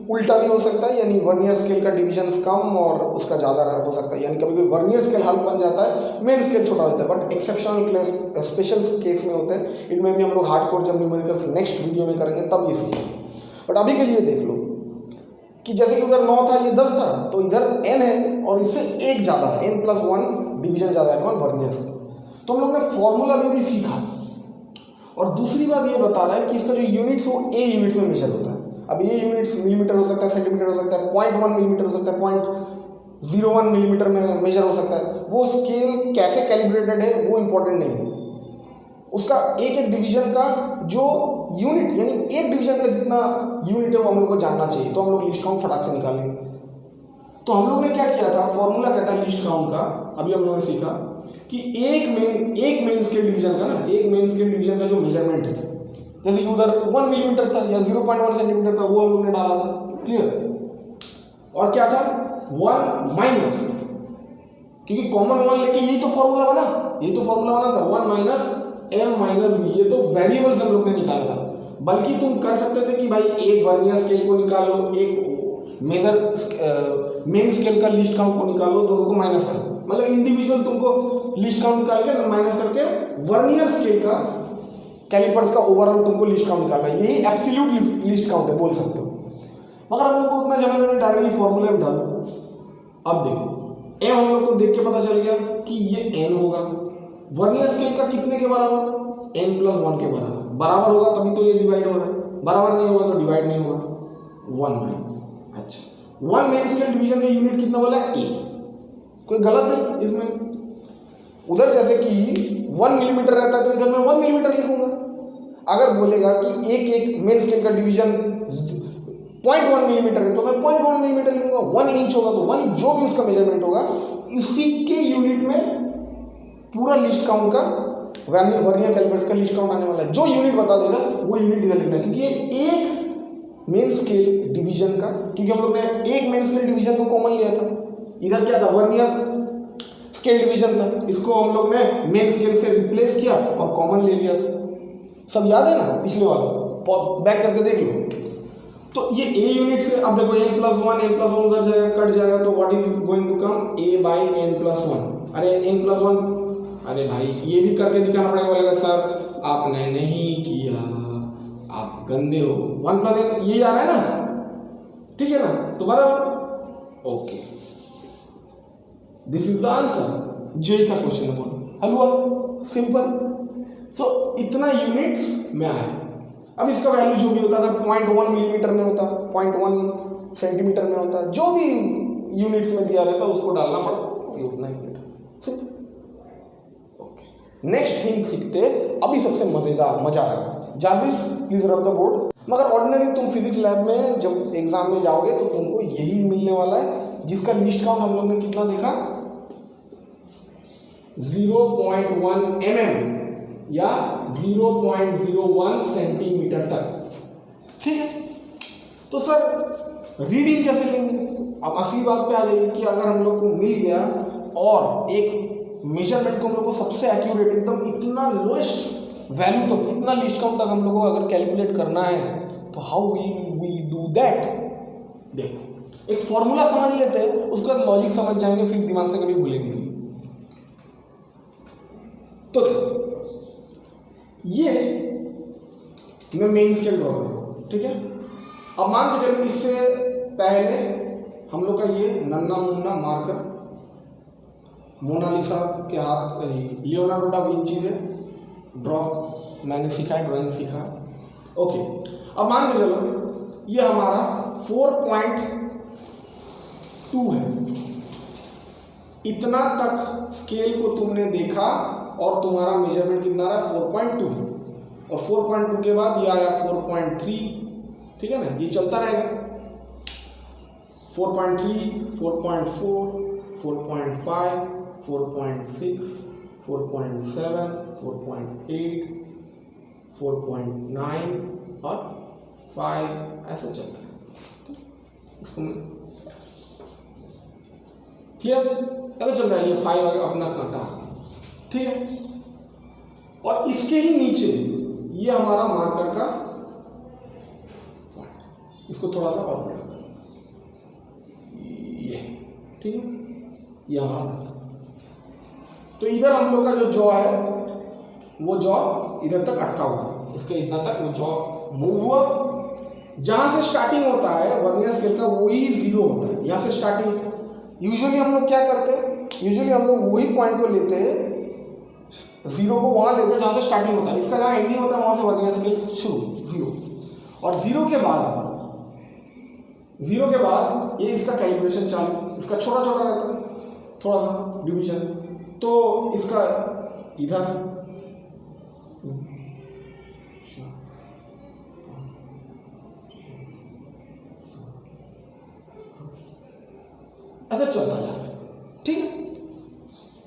उल्टा भी हो सकता है, यानी वर्नियर स्केल का डिविजन्स कम और उसका ज़्यादा हो सकता है, यानी कभी कभी वर्नियर स्केल हल्का बन जाता है, मेन स्केल छोटा हो जाता है। But exceptional case, special case में होते हैं। इनमें भी हम लोग हार्डकोर जब न्यूमेरिकल्स नेक्स्ट वीडियो में करेंगे तब ये सीखेंगे। बट अभी के लिए देख लो कि जैसे कि उधर 9 था, ये 10 था, तो इधर n है और इससे एक ज़्यादा है, n+1 डिवीजन ज़्यादा है कौन, वर्नियर से। तो हम लोग ने फॉर्मूला भी सीखा। और दूसरी बात ये बता रहा है कि इसका जो यूनिट्स वो a यूनिट्स में मेजर होता है। अब ये यूनिट्स मिलीमीटर हो सकता है, सेंटीमीटर हो सकता है, 0.1 मिलीमीटर हो सकता है, 0.01 मिलीमीटर में मेजर हो सकता है। वो स्केल कैसे कैलिब्रेटेड है वो इंपॉर्टेंट नहीं है, उसका एक एक डिवीजन का जो यूनिट, यानी एक डिवीजन का जितना यूनिट है वो हम लोग को जानना चाहिए। तो हम लोग लिस्ट काउंट फटाक से निकालेंगे। तो हम लोग ने क्या किया था, फॉर्मूला कहता है लिस्ट काउंट का, अभी हम लोगों ने सीखा कि एक मेन स्केल डिवीजन का ना, एक मेन स्केल डिवीजन का जो मेजरमेंट है, जैसे कि उधर 1 मिलीमीटर था या 0.1 सेंटीमीटर था, वो हम लोग ने डाला था, क्लियर। और क्या था 1 माइनस, क्योंकि कॉमन 1 लेके यही तो फॉर्मूला बना, यही तो फॉर्मूला बना था 1 माइनस m माइनस v। ये तो वेरिएबल्स हम लोग ने निकाला था। बल्कि तुम कर सकते थे कि भाई एक वर्नियर स्केल को निकालो, एक मेन स्केल का लिस्ट काउंट को निकालो, दोनों को माइनस करो, मतलब इंडिविजुअल तुमको लिस्ट काउंट निकाल के माइनस करके वर्नियर स्केल का कैलिपर्स का ओवरऑल तुमको लिस्ट काउंट निकालना है। यही एब्सोल्यूट लिस्ट काउंट है, बोल सकते हो। मगर हम लोग को उतना जमा नहीं, डायरेक्टली फॉर्मूले में डालो। अब देखो m हम लोग को देख के पता चल गया कि ये n होगा, वर्नियर स्केल का कितने के बराबर, n+1 के बराबर। बराबर होगा तभी तो ये डिवाइड हो रहा है, बराबर नहीं होगा तो डिवाइड नहीं होगा। 1 माइनस, अच्छा 1 मेन स्केल डिवीजन का यूनिट कितना बोला है, a। कोई गलत है इसमें? उधर जैसे कि 1 मिलीमीटर रहता है तो इधर मैं 1 मिलीमीटर लिखूंगा। अगर बोलेगा कि एक मेन स्केल का डिवीजन 0.1 मिलीमीटर है तो मैं 0.1 मिलीमीटर लिखूंगा। 1 इंच होगा तो 1 इंच, जो भी उसका मेजरमेंट होगा इसी के यूनिट में पूरा लिस्ट काउंट का वर्नियर कैलिपर्स का लिस्ट काउंट आने वाला है। जो यूनिट बता देगा वो यूनिट इधर लिखना है, क्योंकि ये एक मेन स्केल डिवीजन का, क्योंकि हम लोग ने एक मेन स्केल डिवीजन को कॉमन लिया था। इधर क्या था, वर्नियर स्केल डिवीजन था, इसको हम लोग ने मेन स्केल से रिप्लेस किया और कॉमन ले लिया था। सब याद है ना, पिछले वाला बैक करके देख लो। तो ये a यूनिट से, अब देखो n+1 उधर जाएगा, कट जाएगा, तो what is going to come, a/n+1। अरे n+1, अरे भाई ये भी करके दिखाना पड़ेगा। बोलेगा सर आपने नहीं किया, आप गंदे हो। 1 + n यही आ रहा है ना, ठीक है ना, तो बराबर okay. This is the answer, J का क्वेश्चन नंबर हल हुआ, सिंपल। सो इतना यूनिट्स में आया। अब इसका वैल्यू जो भी होता, अगर 0.1 मिलीमीटर में होता, 0.1 सेंटीमीटर में होता, जो भी यूनिट्स में दिया रहता उसको डालना पड़ता, उतना unit. Simple. Okay, next thing सीखते। अभी सबसे मजेदार, मजा आएगा। जार्विस प्लीज रब द बोर्ड। मगर ऑर्डिनरी तुम फिजिक्स लैब में जब एग्जाम में जाओगे तो तुमको यही मिलने वाला है, जिसका लीस्ट काउंट हम लोग ने कितना देखा 0.1 mm या 0.01 सेंटीमीटर तक। ठीक है, तो सर रीडिंग कैसे लेंगे? अब असली बात पे आ जाइए कि अगर हम लोग को मिल गया और एक मेजरमेंट को हम लोग को सबसे एक्यूरेट एकदम इतना लोएस्ट वैल्यू तक, इतना लीस्ट काउंट तक हम लोग को अगर कैलकुलेट करना है तो हाउ वी डू दैट? देखो एक फॉर्मूला समझ लेते हैं, उसके बाद लॉजिक समझ जाएंगे, फिर दिमाग से कभी भूलेंगे नहीं। तो देखो ये मैं मेन स्केल ड्रॉ कर रहा हूं, ठीक है। अब मान के चलिए इससे पहले हम लोग का ये नन्ना मुन्ना मार्कर मोनालिसा के हाथ लियोनार्डो डा विंची से ड्रॉ मैंने सीखा है, ड्राइंग सीखा। ओके, अब मान के चलो ये हमारा 4.2 है, इतना तक स्केल को तुमने देखा और तुम्हारा मेजरमेंट कितना रहा 4.2, और 4.2 के बाद ये आया 4.3, ठीक है ना, ये चलता रहेगा 4.3, 4.4, 4.5, 4.6, 4.7, 4.8, 4.9 और 5 ऐसा चलता है। इसको क्लियर ऐसा चल रहा है, ये 5 अपना कांटा, ठीक है। और इसके ही नीचे ये हमारा मार्कर का पॉइंट, इसको थोड़ा सा और बढ़ा ये, ठीक है, ये हमारा। तो इधर हम लोग का जो जॉ है वो जॉ इधर तक अटका हुआ, इसके इतना तक वो जॉ मूव हुआ। जहां से स्टार्टिंग होता है वर्नियर स्केल का वही 0 होता है, यहां से स्टार्टिंग। यूजुअली हम लोग क्या करते हैं, यूजुअली हम लोग वही पॉइंट को लेते हैं, 0 को वहां लेते हैं जहां से स्टार्टिंग होता है, इसका जहां एंडिंग होता है वहां से वर्नियर स्केल शुरू 0, और 0 के बाद ये इसका कैलिब्रेशन चालू, इसका छोटा छोटा रहता है थोड़ा सा डिवीजन, तो इसका इधर ऐसा चलता है, ठीक है।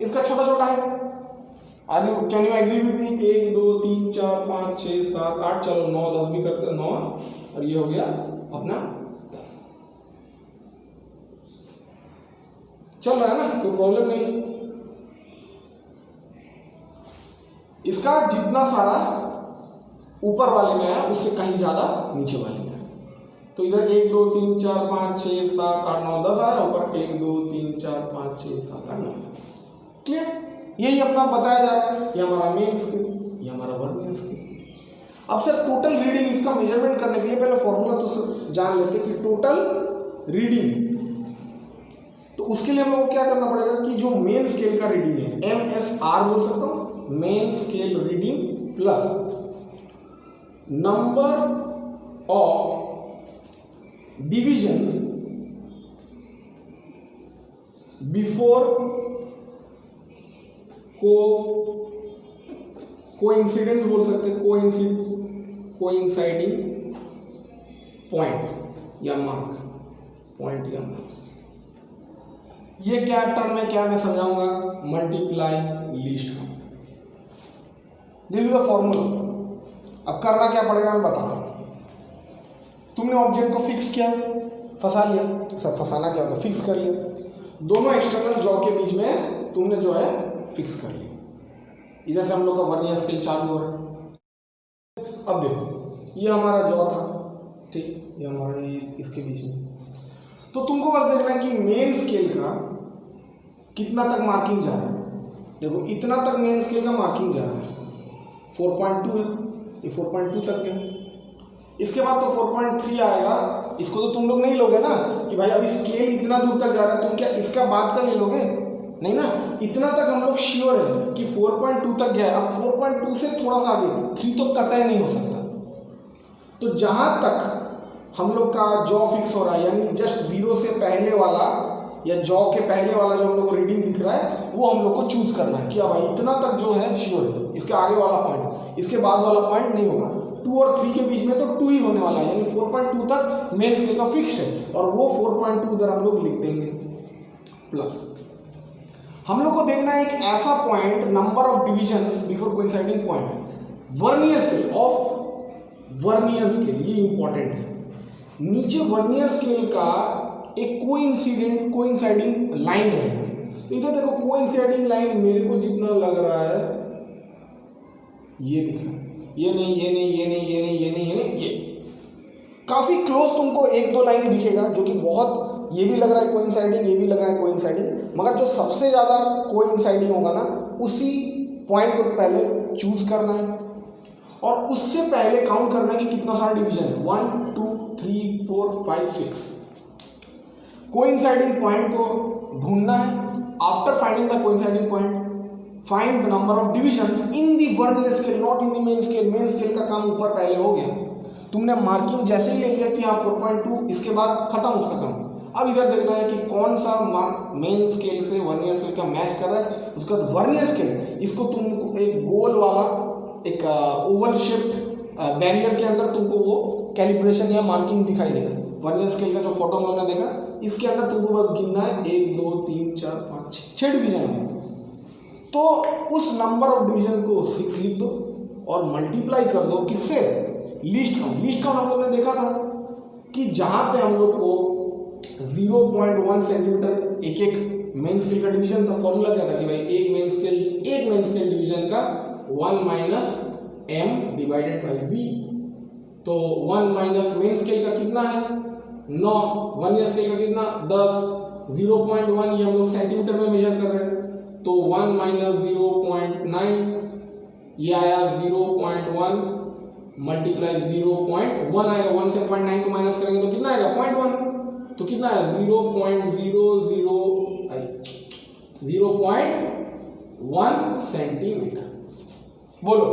इसका छोटा छोटा है। Are you can you agree with me? 1 2 3 4 5 6 7 8, चलो 9 10 भी करते हैं, 9, और ये हो गया अपना 10। चल रहा है ना, कोई प्रॉब्लम नहीं। इसका जितना सारा ऊपर वाले में है उससे कहीं ज्यादा नीचे वाले में है। तो इधर 1 2 3 4 5 6 7 8 9 10 आया, ऊपर 1 2 3 4 5 6 7 8 9। क्लियर? यही अपना बताया जा रहा है, ये हमारा मेन स्केल, ये हमारा वर्नियर स्केल। अब सर टोटल रीडिंग इसका मेजरमेंट करने के लिए पहले फॉर्मूला तो जान लेते हैं कि टोटल रीडिंग, तो उसके लिए हम लोग को क्या करना पड़ेगा कि जो मेन स्केल का रीडिंग है, MSR बोल सकता हूँ, main scale reading plus number of divisions before coincidence बोल सकते हैं, कोइंसाइडिंग पॉइंट या मार्क, पॉइंट या मार्क। ये क्या टर्म है, क्या मैं समझाऊंगा, multiply least count. This is the formula. अब करना क्या पड़ेगा मैं बता रहा हूं। तुमने ऑब्जेक्ट को फिक्स किया, फंसा लिया, सर फंसाना क्या होता है, फिक्स कर लिया, दोनों एक्सटर्नल जॉ के बीच में तुमने जो है फिक्स कर लिया। इधर से हम लोग का वर्नियर स्केल चालू हो रहा है। अब देखो ये हमारा जॉ था, ठीक है, ये हमारा ये इसके बीच में, तो तुमको बस देखना है कि मेन स्केल का कितना तक मार्किंग जा रहा है। देखो इतना तक मेन स्केल का मार्किंग जा रहा है, 4.2 है, ये 4.2 तक है। इसके बाद तो 4.3 आएगा, इसको तो तुम लोग नहीं लोगे ना कि भाई अभी स्केल इतना दूर तक जा रहा है, तुम क्या इसका बाद का ले लोगे? नहीं ना, इतना तक हम लोग श्योर है कि 4.2 तक गया है। अब 4.2 से थोड़ा सा आगे 3 तो कतई नहीं हो सकता। तो जहां तक हम लोग का जॉ फिक्स हो रहा है, यानी जस्ट 0 से पहले वाला या जॉ के पहले वाला जो हम लोग को रीडिंग दिख रहा है, वो हम लोग को चूज करना है कि भाई इतना तक जो है श्योर है, इसके आगे वाला पॉइंट, इसके बाद वाला पॉइंट नहीं होगा। 2 और 3 के बीच में तो 2 ही होने वाला है, यानी 4.2 तक मेन स्केल का फिक्स्ड है और वो 4.2 उधर हम लोग लिख देंगे प्लस। हम लोग को देखना है एक ऐसा point, number of divisions before coinciding point, vernier scale of vernier scale, ये इंपॉर्टेंट है। नीचे वर्नियर स्केल का एक कोइंसाइडिंग लाइन रहेगा। तो इधर देखो कोइंसाइडिंग लाइन मेरे को जितना लग रहा है ये दिख रहा है, ये नहीं, ये नहीं, ये नहीं, ये नहीं, ये नहीं, ये नहीं, ये काफी क्लोज तुमको 1-2 लाइन दिखेगा जो कि बहुत, ये भी लग रहा है कोइंसाइडिंग, ये भी लग रहा है कोइंसाइडिंग, मगर जो सबसे ज्यादा कोइंसाइडिंग होगा ना उसी पॉइंट को पहले चूज करना है और उससे पहले काउंट करना है कि कितना सारा डिवीजन है, 1 2 3 4 5 6। कोइंसाइडिंग पॉइंट को ढूंढना है। After finding the coinciding point, find the number of divisions in the vernier scale, not in the main scale. Main scale का काम ऊपर पहले हो गया, तुमने मार्किंग जैसे ही ले लिया कि हाँ 4.2, इसके बाद खत्म उसका काम। अब इधर देखना है कि कौन सा मेन स्केल से वर्नियर स्केल का मैच कर रहा है। उसके बाद वर्नियर स्केल, इसको तुमको एक गोल वाला एक ओवल शेप्ड बैरियर के अंदर तुमको वो कैलिब्रेशन या मार्किंग दिखाई देगा। वर्नियर स्केल का जो फोटो हम लोगों ने देखा, इसके अंदर तुमको बस गिनना है 1 2 3 4 5 6 डिवीजन है। तो उस नंबर ऑफ डिवीजन को 6 लिख दो और मल्टीप्लाई कर दो किससे, लीस्ट काउंट। लीस्ट काउंट हम लोग ने देखा था कि जहां पे हम लोग को 0.1 सेंटीमीटर एक मेन स्केल का डिवीजन था। फॉर्मूला क्या था कि भाई एक मेन स्केल डिवीजन का 1 minus m divided by v। तो 1 माइनस मेन स्केल का कितना है 9, वर्नियर स्केल का कितना 10, 0.1 ये हम लोग सेंटीमीटर में मेजर कर रहे हैं, तो 1 माइनस 0.9 ये आया 0.1 मल्टीप्लाई 0.1 आएगा। 1 से 0.9 को माइनस करेंगे तो कितना आएगा 0.1, तो कितना है 0.1 सेंटीमीटर। बोलो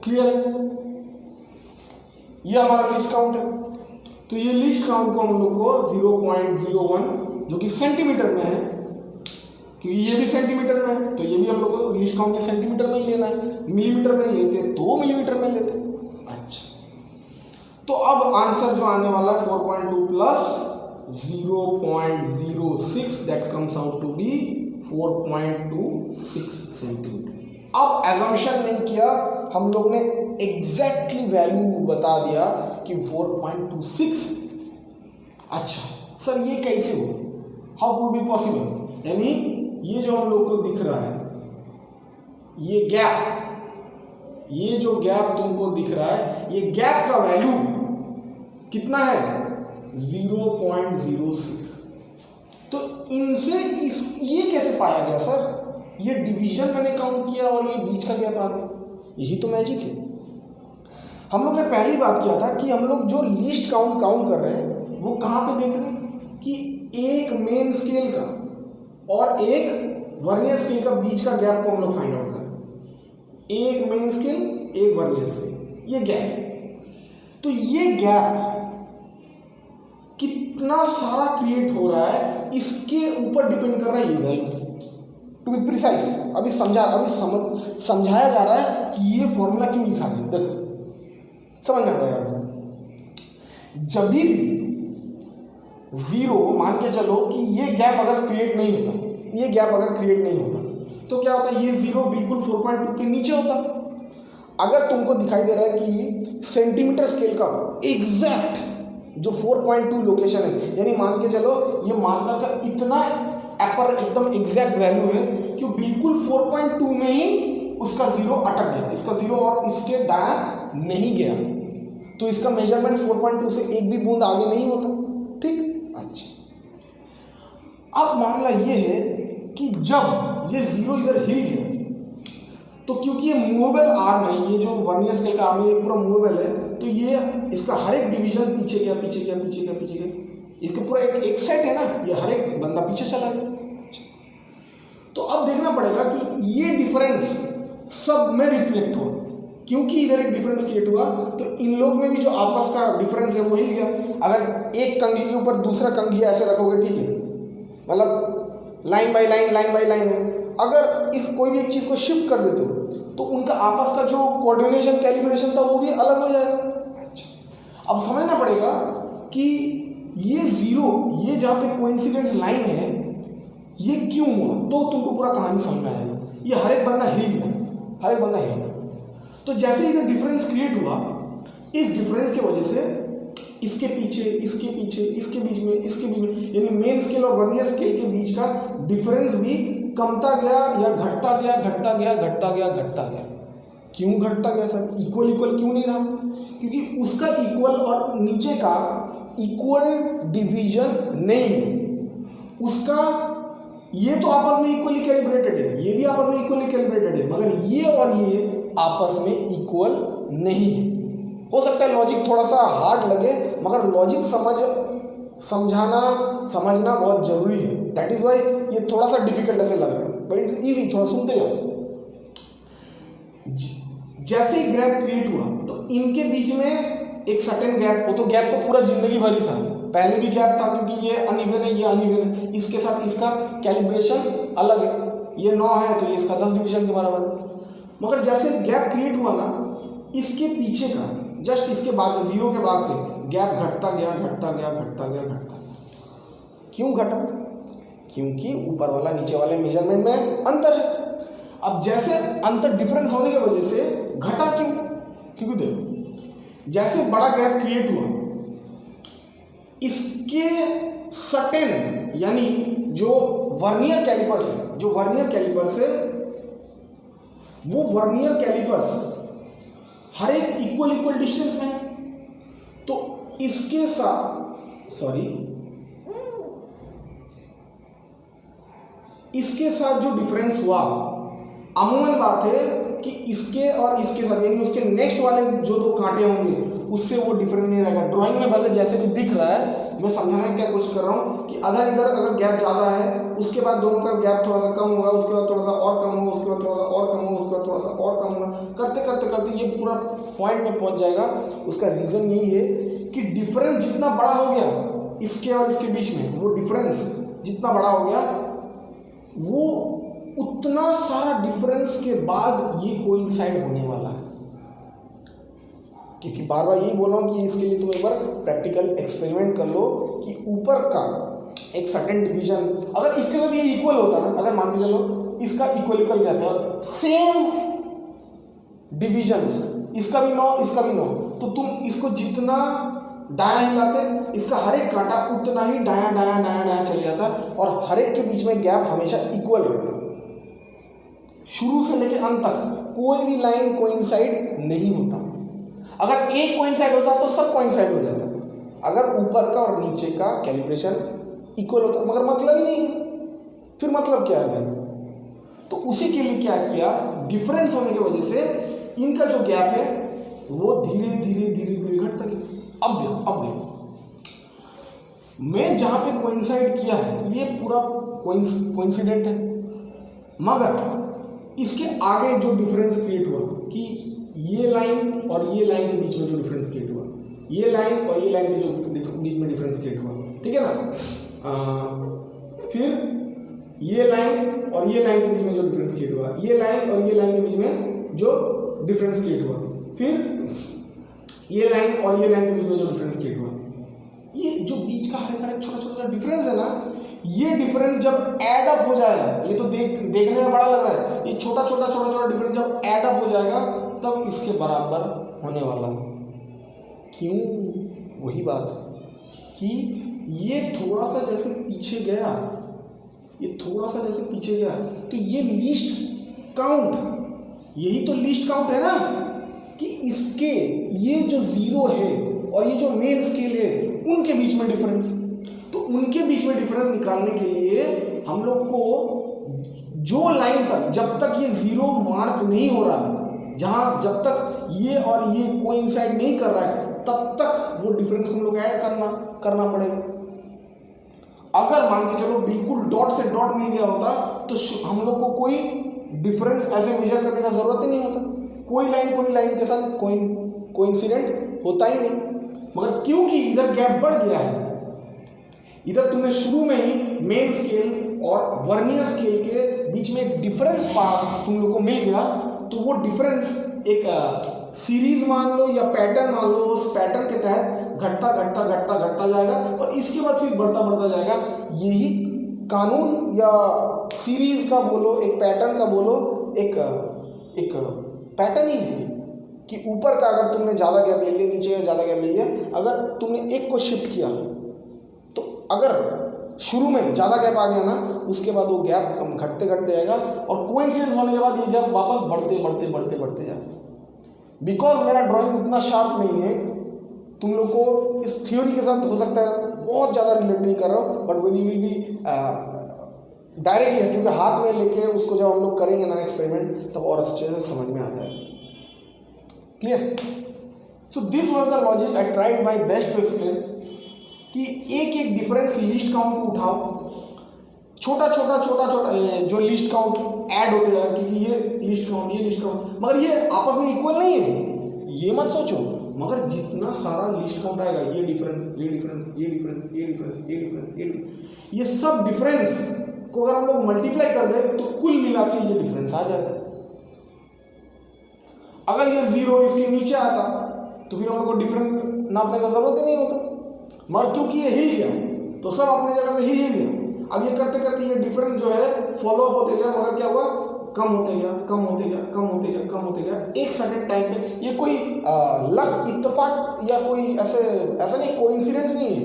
क्लियर है? ये हमारा लिस्ट काउंट है। तो ये लिस्ट काउंट को हम लोग को 0.01 जो कि सेंटीमीटर में है, क्योंकि ये भी सेंटीमीटर में है, तो ये भी हम लोग को लिस्ट काउंट के सेंटीमीटर में ही लेना है। मिलीमीटर में लेते तो मिलीमीटर में लेते। अच्छा, तो अब आंसर जो आने वाला है 4.2 plus 0.06, that comes out to be 4.26 centimetre. अब एजम्पशन नहीं किया हम लोग ने, एग्जैक्टली वैल्यू बता दिया कि 4.26। अच्छा सर ये कैसे हो, हाउ कुड बी पॉसिबल? यानी ये जो हम लोग को दिख रहा है ये गैप, ये जो गैप तुमको दिख रहा है, ये गैप का वैल्यू कितना है 0.06। तो इनसे ये कैसे पाया गया सर? ये डिवीजन मैंने काउंट किया और ये बीच का गैप आ गया, यही तो मैजिक है। हम लोग ने पहली बात किया था कि हम लोग जो लीस्ट काउंट कर रहे हैं वो कहाँ पे देख रहे हैं कि एक मेन स्केल का और एक वर्नियर स्केल का बीच का गैप को हम लोग फाइंड आउट करें। एक मेन स्केल एक वर्नियर स्केल, ये गैप। तो ये गैप कितना सारा क्रिएट हो रहा है इसके ऊपर डिपेंड कर रहा है ये वैल्यू। टू बी प्रिसाइज, अभी समझाया जा रहा है कि ये फॉर्मूला क्यों लिखा गया। देखो समझ में आ जाएगा। जब भी जीरो मान के चलो कि ये गैप अगर क्रिएट नहीं होता, ये गैप अगर क्रिएट नहीं होता तो क्या होता है, ये जीरो बिल्कुल 4.2 के नीचे होता। अगर तुमको दिखाई दे रहा है कि सेंटीमीटर स्केल का एग्जैक्ट जो 4.2 लोकेशन है, यानी मान के चलो ये मार्कर का इतना अपर एकदम एग्जैक्ट वैल्यू है कि बिल्कुल 4.2 में ही उसका जीरो अटक गया, इसका जीरो और इसके दाएं नहीं गया, तो इसका मेजरमेंट 4.2 से एक भी बूंद आगे नहीं होता। ठीक, अच्छा। अब मामला ये है कि जब ये जीरो इधर हिल गया तो क्योंकि ये मूवेबल आर्म है, ये जो वर्नियर स्केल का आर्म है ये पूरा मूवेबल है, तो ये इसका हर एक डिवीजन पीछे गया पीछे गया पीछे गया पीछे गया, इसका पूरा एक सेट है ना, ये हर एक बंदा पीछे चला गया। तो अब देखना पड़ेगा कि ये डिफरेंस सब में रिफ्लेक्ट हो, क्योंकि इधर एक डिफरेंस क्रिएट हुआ तो इन लोग में भी जो आपस का डिफरेंस है वो हिल गया। अगर एक कंघी के ऊपर दूसरा कंघी ऐसे रखोगे, ठीक है, मतलब लाइन बाय लाइन है। अगर इस कोई भी एक चीज़ को शिफ्ट कर देते हो तो उनका आपस का जो कोऑर्डिनेशन कैलिब्रेशन था वो भी अलग हो जाएगा। अच्छा, अब समझना पड़ेगा कि ये जीरो, ये जहाँ पे कोइंसिडेंस लाइन है, ये क्यों हुआ, तो तुमको पूरा कहानी समझ में आएगा। ये हर एक बंदा हिल गया। तो जैसे ही डिफरेंस क्रिएट हुआ, इस डिफरेंस की वजह से इसके पीछे इसके बीच में यानी मेन स्केल और वर्नियर स्केल के बीच का डिफरेंस भी कमता गया या घटता गया। क्यों घटता गया सर? इक्वल क्यों नहीं रहा? क्योंकि उसका इक्वल और नीचे का इक्वल डिवीजन नहीं है। उसका ये तो आपस में इक्वली कैलिब्रेटेड है, ये भी आपस में इक्वली कैलिब्रेटेड है, मगर ये और ये आपस में इक्वल नहीं है। हो सकता है लॉजिक थोड़ा सा हार्ड लगे, मगर लॉजिक समझना बहुत जरूरी है। दैट इज वाई ये थोड़ा सा डिफिकल्ट ऐसे लग रहा है, बट इट्स इजी, थोड़ा सुनते जाओ। जैसे ही गैप क्रिएट हुआ तो इनके बीच में एक सर्टेन गैप, वो तो गैप तो पूरा जिंदगी भर ही था, पहले भी गैप था, क्योंकि ये अनइवन है, ये अनइवन है, इसके साथ इसका कैलिब्रेशन अलग है, ये 9 है तो ये इसका 10 डिवीजन के बराबर है। मगर जैसे गैप क्रिएट हुआ ना, इसके पीछे का जस्ट इसके बाद से, जीरो के बाद से गैप घटता गया। क्यों घटा? क्योंकि ऊपर वाला नीचे वाले मेजरमेंट में अंतर है। अब जैसे अंतर डिफरेंस होने की वजह से घटा क्यों? क्योंकि देखो, जैसे बड़ा गैप क्रिएट हुआ, इसके सर्टेन यानी जो वर्नियर कैलिपर्स है, वो वर्नियर कैलिपर्स हर एक इक्वल डिस्टेंस में है। तो इसके साथ जो डिफरेंस हुआ, अमूमन बात है कि इसके और इसके साथ यानी उसके नेक्स्ट वाले जो 2 कांटे होंगे उससे वो डिफरेंस नहीं रहेगा। ड्राइंग में भले जैसे भी दिख रहा है, मैं समझाने की क्या कोशिश कर रहा हूँ कि अगर इधर अगर गैप ज़्यादा है, उसके बाद दोनों का गैप थोड़ा सा कम होगा, उसके बाद थोड़ा सा और कम होगा, उसके बाद थोड़ा सा और कम होगा, उसके बाद थोड़ा सा और कम होगा, करते ये पूरा पॉइंट में पहुँच जाएगा। उसका रीज़न यही है कि डिफरेंस जितना बड़ा हो गया इसके और इसके बीच में, वो डिफरेंस जितना बड़ा हो गया, वो उतना सारा डिफरेंस के बाद ये कोइंसाइड होने वाला है। क्योंकि बार बार यही बोल रहा हूँ कि इसके लिए तुम एक बार प्रैक्टिकल एक्सपेरिमेंट कर लो कि ऊपर का एक सर्टेन डिवीजन अगर इसके साथ ये इक्वल होता ना, अगर मान के चलो इसका इक्वल गैप है और सेम डिवीजन, इसका भी 9 इसका भी 9, तो तुम इसको जितना दायां हिलाते, इसका हर एक कांटा उतना ही दायां चले जाता और हर एक के बीच में गैप हमेशा इक्वल रहता। शुरू से लेकर अंत तक कोई भी लाइन कोइंसाइड नहीं होता। अगर एक कोइंसाइड होता तो सब कोइंसाइड हो जाता, अगर ऊपर का और नीचे का कैलिब्रेशन इक्वल होता, मगर मतलब ही नहीं है। फिर मतलब क्या है भाई? तो उसी के लिए क्या किया, डिफरेंस होने की वजह से इनका जो गैप है वो धीरे धीरे घटता गया। अब देखो मैं जहां पे कोइंसाइड किया है ये पूरा कोइंसिडेंट है, मगर इसके आगे जो डिफरेंस क्रिएट हुआ कि ये लाइन और ये लाइन के बीच में जो डिफरेंस क्रिएट हुआ, ये लाइन और ये लाइन के जो बीच में डिफरेंस क्रिएट हुआ, ठीक है ना। फिर ये लाइन और ये लाइन के बीच में जो डिफरेंस क्रिएट हुआ, ये लाइन और ये लाइन के बीच में जो डिफरेंस क्रिएट हुआ, फिर ये लाइन और ये लाइन के बीच में जो डिफरेंस क्रिएट हुआ, ये जो बीच का हर एक छोटा डिफरेंस है ना, ये डिफरेंस जब ऐड अप हो जाएगा, ये तो देखने में बड़ा लग रहा है, ये छोटा डिफरेंस जब ऐड अप हो जाएगा तब इसके बराबर होने वाला है। क्यों? वही बात कि ये थोड़ा सा जैसे पीछे गया, तो ये लीस्ट काउंट, यही तो लीस्ट काउंट है ना, कि इसके ये जो 0 है और ये जो मेन स्केल है उनके बीच में डिफरेंस, तो उनके बीच में डिफरेंस निकालने के लिए हम लोग को जो लाइन तक, जब तक ये 0 मार्क नहीं हो रहा, जब तक ये और ये कोइंसाइड नहीं कर रहा है, तब तक वो डिफरेंस हम लोग ऐड करना पड़ेगा। अगर मान के चलो बिल्कुल डॉट से डॉट मिल गया होता तो हम लोग को कोई डिफरेंस ऐसे मेजर करने का जरूरत ही नहीं होता, कोई लाइन के साथ कोइंसिडेंट होता ही नहीं। मगर क्योंकि इधर गैप बढ़ गया है, इधर तुमने शुरू में ही मेन स्केल और वर्नियर स्केल के बीच में एक डिफरेंस पार्ट तुम लोग को मिल गया, तो वो डिफरेंस एक सीरीज मान लो या पैटर्न मान लो, उस पैटर्न के तहत घटता घटता घटता घटता जाएगा और इसके बाद फिर बढ़ता बढ़ता जाएगा। यही कानून या सीरीज का बोलो, एक पैटर्न का बोलो, एक पैटर्न ही है कि ऊपर का अगर तुमने ज़्यादा गैप ले लिया, नीचे का ज़्यादा गैप ले लिया, अगर तुमने एक को शिफ्ट किया तो अगर शुरू में ज़्यादा गैप आ गया ना, उसके बाद वो गैप कम घटते घटते जाएगा और कोइंसिडेंस होने के बाद ये गैप वापस बढ़ते बढ़ते बढ़ते बढ़ते जाएगा। बिकॉज मेरा ड्राइंग उतना शार्प नहीं है, तुम लोग को इस थ्योरी के साथ हो सकता है बहुत ज़्यादा रिलेट नहीं कर रहा हूँ, but when you will be directly है, क्योंकि हाथ में लेके उसको जब हम लोग करेंगे ना एक्सपेरिमेंट, तब और अच्छे से समझ में आ जाएगा। Clear? So this was the logic, I tried my best to explain कि एक एक डिफरेंस लिस्ट काउंट को उठाओ, छोटा छोटा छोटा छोटा जो लिस्ट काउंट ऐड होते जाएगा, क्योंकि ये लिस्ट काउंट, ये लिस्ट काउंट, मगर ये आपस में इक्वल नहीं है, ये मत सोचो। मगर जितना सारा लिस्ट काउंट आएगा, ये डिफरेंस, ये डिफरेंस, ये डिफरेंस, ये डिफरेंस, ये डिफरेंस, ये डिफरेंस, ये सब डिफरेंस को अगर हम लोग मल्टीप्लाई कर दें तो कुल मिला के ये डिफरेंस आ जाएगा। अगर ये 0 इसके नीचे आता तो फिर हम लोग को डिफरेंस नापने का जरूरत ही नहीं होता, मगर क्योंकि ये हिल गया तो सब अपने जगह से हिल गया। अब ये करते करते ये डिफरेंस जो है फॉलो अप होते गया, मगर क्या हुआ, कम होते गया, कम होते गया, कम होते गया, कम होते गया। एक सर्टेन टाइम पे ये कोई लक, इत्तेफाक या कोई ऐसा नहीं, कोइंसिडेंस नहीं है,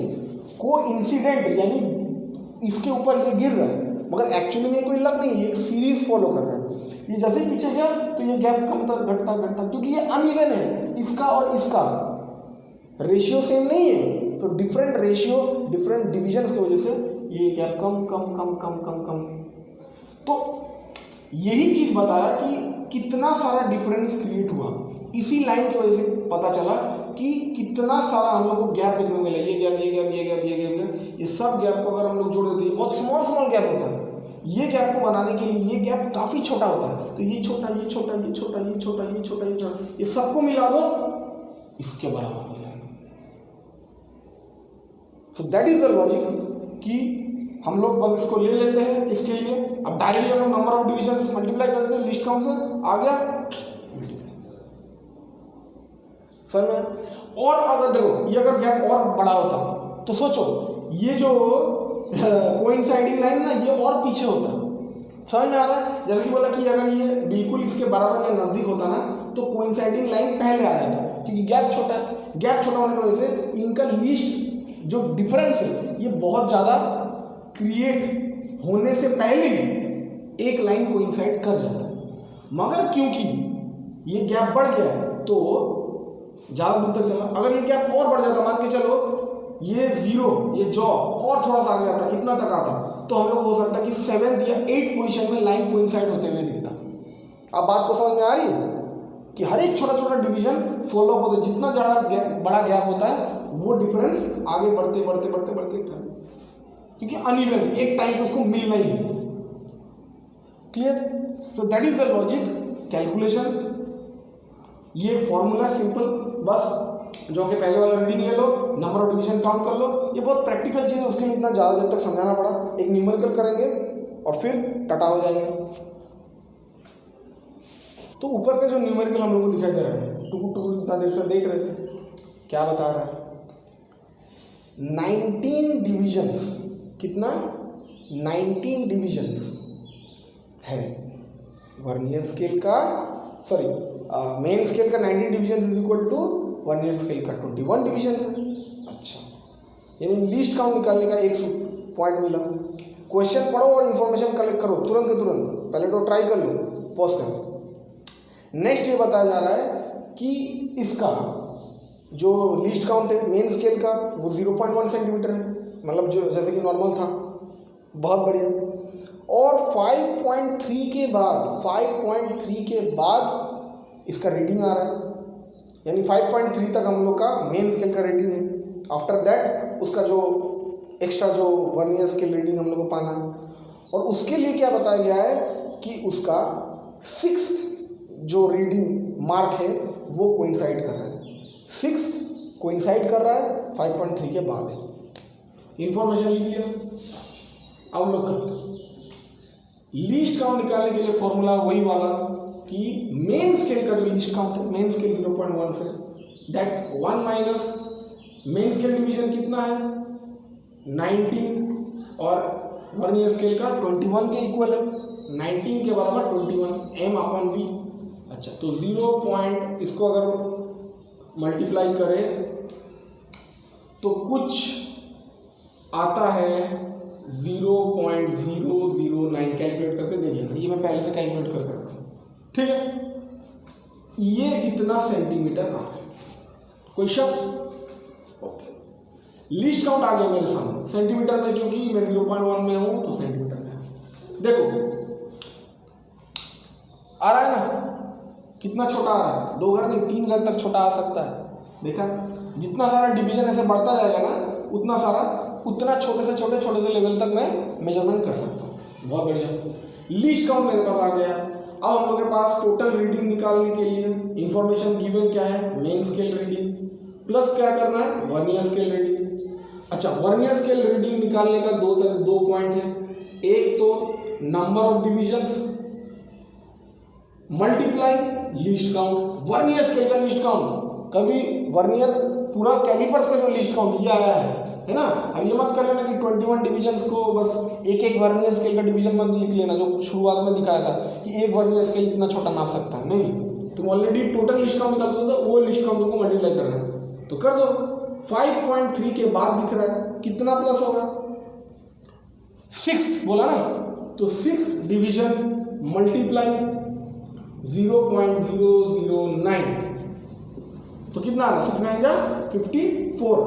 कोइंसिडेंट यानी इसके ऊपर ये गिर रहा है, मगर एक्चुअली में कोई लक नहीं है, एक सीरीज फॉलो कर रहा है। ये जैसे ही पीछे गया तो ये गैप कमता घटता घटता, क्योंकि ये अनइवन है, इसका और इसका रेशियो सेम नहीं है, तो डिफरेंट रेशियो, डिफरेंट डिविजन्स की वजह से ये गैप कम कम कम कम कम कम। तो यही चीज बताया कि कितना सारा डिफरेंस क्रिएट हुआ, इसी लाइन की वजह से पता चला कि कितना सारा हम लोग को गैप देखने को मिला, ये गैप, ये गैप, ये गैप, ये गैप, ये सब गैप को अगर हम लोग जोड़ देते हैं, बहुत स्मॉल स्मॉल गैप होता है। ये गैप को बनाने के लिए ये गैप काफी छोटा होता है, तो ये छोटा, ये छोटा, ये छोटा, ये छोटा, ये छोटा, ये छोटा, ये सबको मिला दो, इसके बराबर हो जाएगा। So that is the logic कि हम लोग बस इसको ले लेते हैं इसके लिए। अब डायरेक्टली हम लोग नंबर ऑफ डिविजन मल्टीप्लाई कर देते हैं, लिस्ट काउंट से आ गया सर में। और अगर देखो ये अगर गैप और बड़ा होता तो सोचो ये जो कोइंसाइडिंग लाइन ना, ये और पीछे होता, समझ में आ रहा है? जैसे कि बोला कि अगर ये बिल्कुल इसके बराबर या नजदीक होता ना, तो कोइंसाइडिंग लाइन पहले आ जाता, क्योंकि गैप छोटा है। गैप छोटा होने की वजह से इनका लिस्ट जो डिफरेंस है ये बहुत ज़्यादा क्रिएट होने से पहले ही एक लाइन कोइंसाइड कर जाता है। मगर क्योंकि ये गैप बढ़ गया है तो ज़्यादा दूर तक चला। अगर ये गैप और बढ़ जाता, मान के चलो ये 0, ये जॉ और थोड़ा सा आगे आता, इतना तक आता, तो हम लोग हो सकता है कि 7th या 8th पोजीशन में लाइन कोइंसाइड होते हुए दिखता। अब बात को समझ में आ रही है कि हर एक छोटा छोटा डिवीजन फॉलो अप होता है, जितना बड़ा गैप होता है वो डिफरेंस आगे बढ़ते बढ़ते बढ़ते बढ़ते, क्योंकि अनइवन एक टाइम पे उसको मिलना ही है। Clear? So that is the logic calculation. ये फॉर्मूला सिंपल, बस जो कि पहले वाला रीडिंग ले लो, नंबर ऑफ डिवीजन काउंट कर लो। ये बहुत प्रैक्टिकल चीज़ है, उसके लिए इतना ज़्यादा देर तक समझाना पड़ा। एक न्यूमेरिकल करेंगे और फिर टाटा हो जाएंगे। तो ऊपर का जो न्यूमेरिकल हम लोग को दिखाई दे रहा है, टुक टुक इतना देर से देख रहे थे, क्या बता रहा है? 19 डिविजन्स, कितना? 19 डिविजन्स है वर्नियर स्केल का, सॉरी मेन स्केल का 19 division is equal to vernier scale का 21 डिविजन है। अच्छा, यानी लिस्ट काउंट निकालने का 1 पॉइंट मिला। क्वेश्चन पढ़ो और इन्फॉर्मेशन कलेक्ट करो तुरंत के तुरंत, पहले तो ट्राई कर लो, पॉज कर। नेक्स्ट ये बताया जा रहा है कि इसका जो लिस्ट काउंट है मेन स्केल का वो 0.1 सेंटीमीटर है, मतलब जो जैसे कि नॉर्मल था, बहुत बढ़िया। और 5.3 के बाद इसका रीडिंग आ रहा है, यानी 5.3 तक हम लोग का मेन स्केल का रीडिंग है। आफ्टर दैट उसका जो एक्स्ट्रा जो वर्नियर स्केल रीडिंग हम लोग को पाना है, और उसके लिए क्या बताया गया है कि उसका 6th जो रीडिंग मार्क है वो कोइंसाइड कर रहा है, 6th कोइंसाइड कर रहा है 5.3 के बाद है। इन्फॉर्मेशन लिख लिया, अब हम लोग करते हैं। लीस्ट काउंट निकालने के लिए फॉर्मूला वही वाला कि मेन स्केल का जो लीस्ट काउंट है, मेन स्केल 0.1 से, that 1 minus main scale division कितना है 19 और वर्नियर स्केल का 21 के इक्वल है, 19 के बराबर 21 m अपॉन v। अच्छा तो 0 पॉइंट इसको अगर मल्टीप्लाई करें तो कुछ आता है 0.009, कैलकुलेट करके दे लेना, ये मैं पहले से कैलकुलेट करके रखा हूँ, ठीक है। ये इतना सेंटीमीटर आ रहा है, कोई शक? ओके, लीस्ट काउंट आ गया मेरे सामने सेंटीमीटर में, क्योंकि मैं 0.1 में हूं तो सेंटीमीटर में। देखो आ रहा है ना, कितना छोटा आ रहा है, 2 घर नहीं 3 घर तक छोटा आ सकता है। देखा, जितना सारा डिवीजन ऐसे बढ़ता जाएगा ना उतना छोटे से लेवल तक मैं मेजरमेंट कर सकता हूँ। बहुत बढ़िया, लीस्ट काउंट मेरे पास आ गया। अब हम लोग के पास टोटल रीडिंग निकालने के लिए इंफॉर्मेशन गिवन क्या है, मेन स्केल रीडिंग प्लस क्या करना है, वर्नियर स्केल रीडिंग। अच्छा, वर्नियर स्केल रीडिंग निकालने का दो पॉइंट है, एक तो number of divisions multiply least count. Vernier scale का लीस्ट काउंट, कभी वर्नियर पूरा कैलिपर्स का जो लीस्ट काउंट ये आया है ना। अब ये मत कर लेना कि 21 डिवीजन्स को बस एक वर्नियर स्केल का डिवीजन मत लिख लेना, जो शुरुआत में दिखाया था कि एक वर्नियर स्केल इतना छोटा नाप सकता है, नहीं, तुम ऑलरेडी टोटल लिस्ट काउंट निकाल दो, वो लिस्ट काउंट को मल्टीप्लाई करना है तो कर दो। 5.3 के बाद दिख रहा है, कितना प्लस होगा, 6 बोला ना, तो 6 डिवीजन मल्टीप्लाई 0.009 तो कितना आ रहा है, 6 9 जा 54,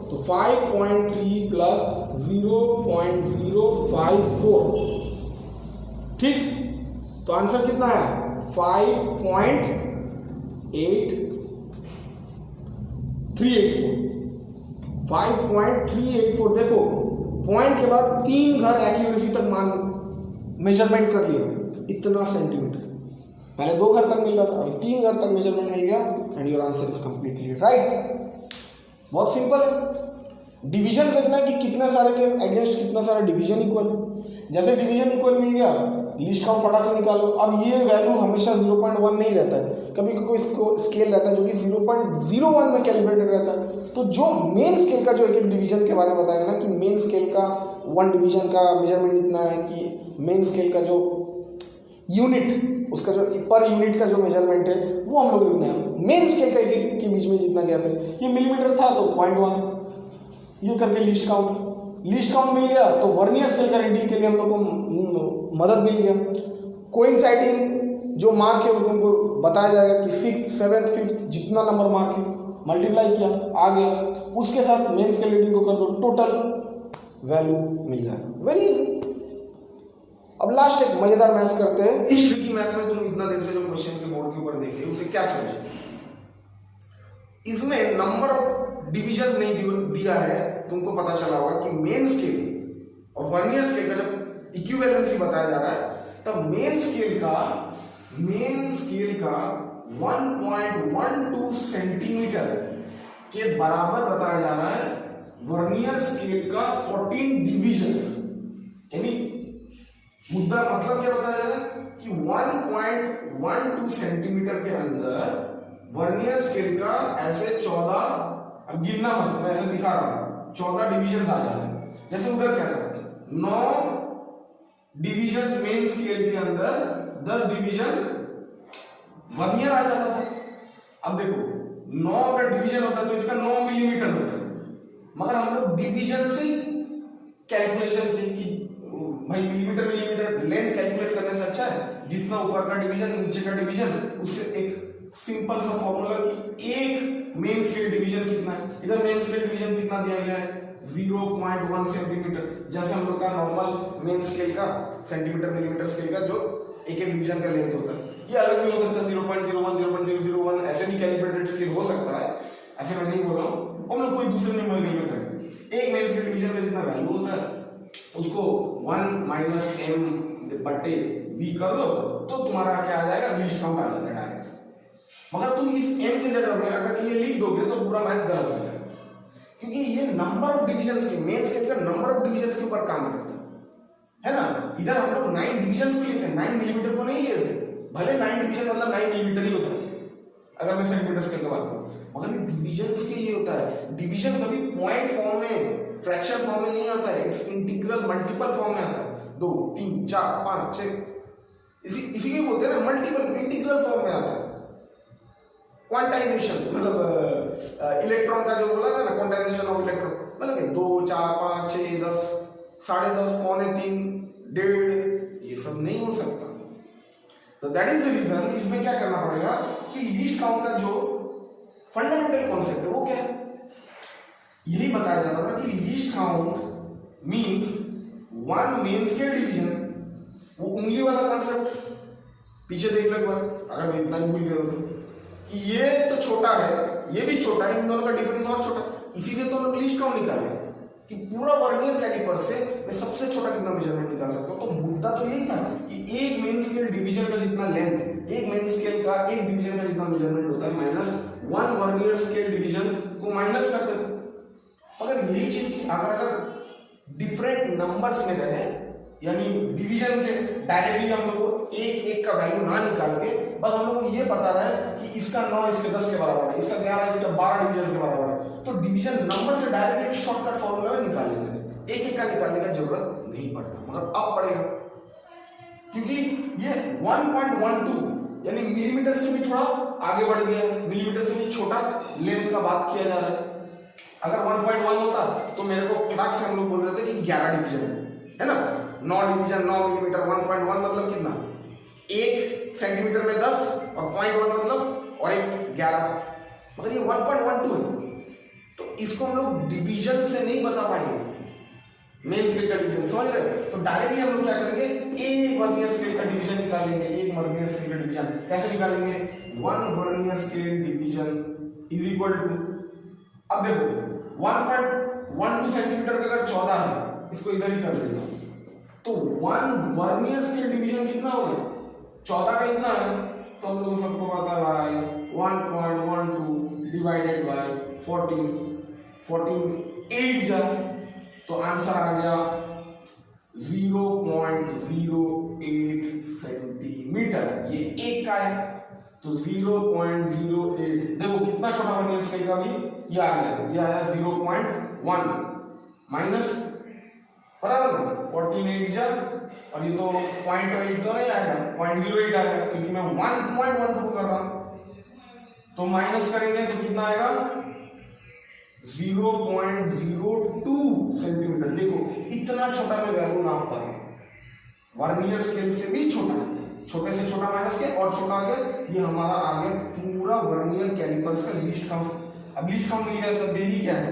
तो 5.3 प्लस 0.054, ठीक। तो आंसर कितना है 5.384। देखो पॉइंट के बाद 3 घर एक्यूरेसी तक मान मेजरमेंट कर लिया, इतना सेंटीमीटर। पहले 2 घर तक मिल रहा था, अभी 3 घर तक मेजरमेंट मिल गया and your answer is completely right. बहुत सिंपल है। डिवीजन देखना है कि कितने सारे के अगेंस्ट कितना सारा डिवीजन इक्वल। जैसे डिवीजन इक्वल मिल गया, लिस्ट काउंट फटाक से निकालो। अब ये वैल्यू हमेशा 0.1 नहीं रहता है, कभी कोई स्केल रहता है जो कि 0.01 में कैलिब्रेटेड रहता है। तो जो मेन स्केल का जो एक डिवीजन के बारे में बताएगा ना कि मेन स्केल का 1 डिवीजन का मेजरमेंट इतना है, कि मेन स्केल का जो यूनिट उसका जो पर यूनिट का जो मेजरमेंट है वो हम लोग लिखना है। मेन स्केल का एक के बीच में जितना गैप है, ये मिलीमीटर था तो 0.1 ये करके लिस्ट काउंट मिल गया। तो वर्नियर स्केल का रीडिंग के लिए हम लोग को मदद मिल गया। कोइंसाइडिंग जो मार्क है वो तुमको बताया जाएगा कि 6th 7th 5th जितना नंबर मार्क है मल्टीप्लाई किया आ गया, उसके साथ मेन स्केल रीडिंग को कर दो, टोटल वैल्यू मिल जाएगा। Very easy. अब लास्ट एक मजेदार मैथ करते हैं। इस ट्रिकी मैथ में तुम इतना देर से जो क्वेश्चन के बोर्ड के ऊपर देखे उसे क्या समझे, इसमें नंबर ऑफ डिवीजन नहीं दिया है, तुमको पता चला होगा कि मेन स्केल और वर्नियर स्केल का जब इक्विवेलेंसी बताया जा रहा है तब मेन स्केल का 1.12 सेंटीमीटर के बराबर बताया जा रहा है वर्नियर स्केल का 14 डिवीजन। यानी मुद्दा मतलब क्या बताया जा रहा है कि 1.12 सेंटीमीटर के अंदर वर्नियर स्केल का ऐसे 14, अब गिनना मत, मैं ऐसे दिखा रहा हूं, 14 डिवीजन आ जा रहे हैं। जैसे उधर क्या था 9 डिवीजन मेन स्केल के अंदर, 10 डिवीजन वर्नियर आ जाता था। अब देखो 9 अगर डिवीजन होता तो इसका 9 मिलीमीटर होता, मगर हम लोग डिवीजन से कैलकुलेशन की भाई मिलीमीटर लेंथ कैलकुलेट करने से अच्छा है जितना ऊपर का डिवीजन नीचे का डिवीजन, उससे एक सिंपल सा फॉर्मूला कि एक मेन स्केल डिवीजन कितना है, इधर मेन स्केल डिवीजन कितना दिया गया है 0.1 सेंटीमीटर। जैसे हम लोग का नॉर्मल मेन स्केल का सेंटीमीटर मिलीमीटर स्केल का जो एक डिवीजन का लेंथ होता है, ये अलग भी हो सकता है 0.01 0.001 ऐसे भी कैलिब्रेटेड स्केल हो सकता है, ऐसे मैं नहीं बोल रहा हूँ। हम लोग कोई दूसरे न्यूमेरिकल में करेंगे, एक मेन स्केल डिवीजन का जितना वैल्यू होता है उसको 1 माइनस m बटे v कर दो तो तुम्हारा क्या आ जाएगा, लीस्ट काउंट आ जाता है डायरेक्ट। मगर तुम इस m की जगह में अगर ये लिख दोगे तो पूरा मैथ गलत हो जाएगा, क्योंकि ये नंबर ऑफ डिविजन्स के मेन स्केल का नंबर ऑफ डिविजन्स के ऊपर काम करता है। है ना। इधर हम लोग 9 डिविजन को लेते हैं, 9 मिलीमीटर को नहीं लेते, भले 9 डिवीजन मतलब 9 मिलीमीटर ही होता है अगर मैं सेंटीमीटर स्केल की बात करूं, मगर ये डिवीजन के लिए होता है। डिवीजन कभी पॉइंट फॉर्म में, फ्रैक्शन फॉर्म में नहीं आता है, इट्स इंटीग्रल मल्टीपल फॉर्म में आता है। 2 3 4 5 6 इसी के बोलते हैं ना, मल्टीपल इंटीग्रल फॉर्म में आता है। क्वांटाइजेशन मतलब इलेक्ट्रॉन का जो बोला था ना, क्वांटाइजेशन ऑफ इलेक्ट्रॉन मतलब 2 4 5 6 10 10.5 पौने 3 1.5 ये सब नहीं हो सकता। तो दैट इज द रीजन इसमें क्या करना पड़ेगा कि लीस्ट काउंट का जो फंडामेंटल कॉन्सेप्ट है वो क्या है, यही बताया जाता था कि least count means 1 main scale division. वो उंगली वाला कॉन्सेप्ट पीछे देख लो एक बार, अगर मैं इतना ही भूल गया तो, कि ये तो छोटा है ये भी छोटा है, इन दोनों का डिफरेंस और छोटा, इसी से तो हम लोग लीस्ट काउंट निकाले कि पूरा वर्नियर कैलिपर से मैं सबसे छोटा कितना मेजरमेंट निकाल सकता हूं। तो मुद्दा तो यही था कि एक मेन स्केल डिवीजन का जितना लेंथ, एक मेन स्केल का एक डिवीजन का जितना मेजरमेंट होता है माइनस 1 वर्नियर स्केल डिवीजन को माइनस कर देते। अगर यही चीज की अगर डिफरेंट नंबर्स में रहे, यानी डिवीजन के डायरेक्टली हम लोग को एक एक का वैल्यू ना निकाल के बस हम लोग को ये पता रहा है कि इसका 9 इसके 10 के बराबर है, इसका 11 इसके 12 डिवीजन के बराबर है, तो डिवीजन नंबर से डायरेक्टली एक शॉर्टकट फॉर्मूला में निकाल लेते थे, एक एक का निकालने का जरूरत नहीं पड़ता। मगर अब पड़ेगा क्योंकि ये 1.12 यानी मिलीमीटर से भी थोड़ा आगे बढ़ गया, मिलीमीटर से भी छोटा लेंथ का बात किया जा रहा है। अगर 1.1 होता तो मेरे को क्लाक से हम लोग बोल देते कि 11 डिवीजन है ना, 9 डिवीजन 9 मिलीमीटर, 1.1 मतलब कितना, 1 सेंटीमीटर में 10 और 0.1 मतलब और एक 11, मगर ये 1.12 है तो इसको हम लोग डिवीजन से नहीं बता पाएंगे, मेन स्केल का डिवीजन, समझ रहे हो। तो डायरेक्टली हम लोग क्या करेंगे, एक वर्नियर स्केल का डिवीजन निकालेंगे, एक वर्नियर स्केल का डिवीजन कैसे निकालेंगे, 1 vernier scale division is equal to, अब देखो 1.12 सेंटीमीटर का अगर 14 है, इसको इधर ही कर देता हूं, तो 1 वर्नियर स्केल डिवीजन कितना होगा, 14 का इतना है, तो हम लोग सबको पता है भाई 1.12 डिवाइडेड बाय 14 8 जा, तो आंसर आ गया 0.08 सेंटीमीटर, ये एक का है तो 0.08, देखो कितना छोटा वर्नियर स्केल का भी ये आ गया, ये आया 0.1 माइनस बराबर ना 14 जा, और ये तो 0.8 तो नहीं आएगा, 0.08 आएगा क्योंकि मैं 1.12 कर रहा हूं, तो माइनस करेंगे तो कितना आएगा 0.02 सेंटीमीटर। देखो इतना छोटा में वैल्यू नाप पा रहे, वर्नियर स्केल से भी छोटा, छोटे से छोटा माइनस के और छोटा आ गया, ये हमारा आ गया पूरा वर्नियर कैलिपर्स का लीस्ट काउंट। अब लीस्ट काउंट मिल गया तो देरी क्या है,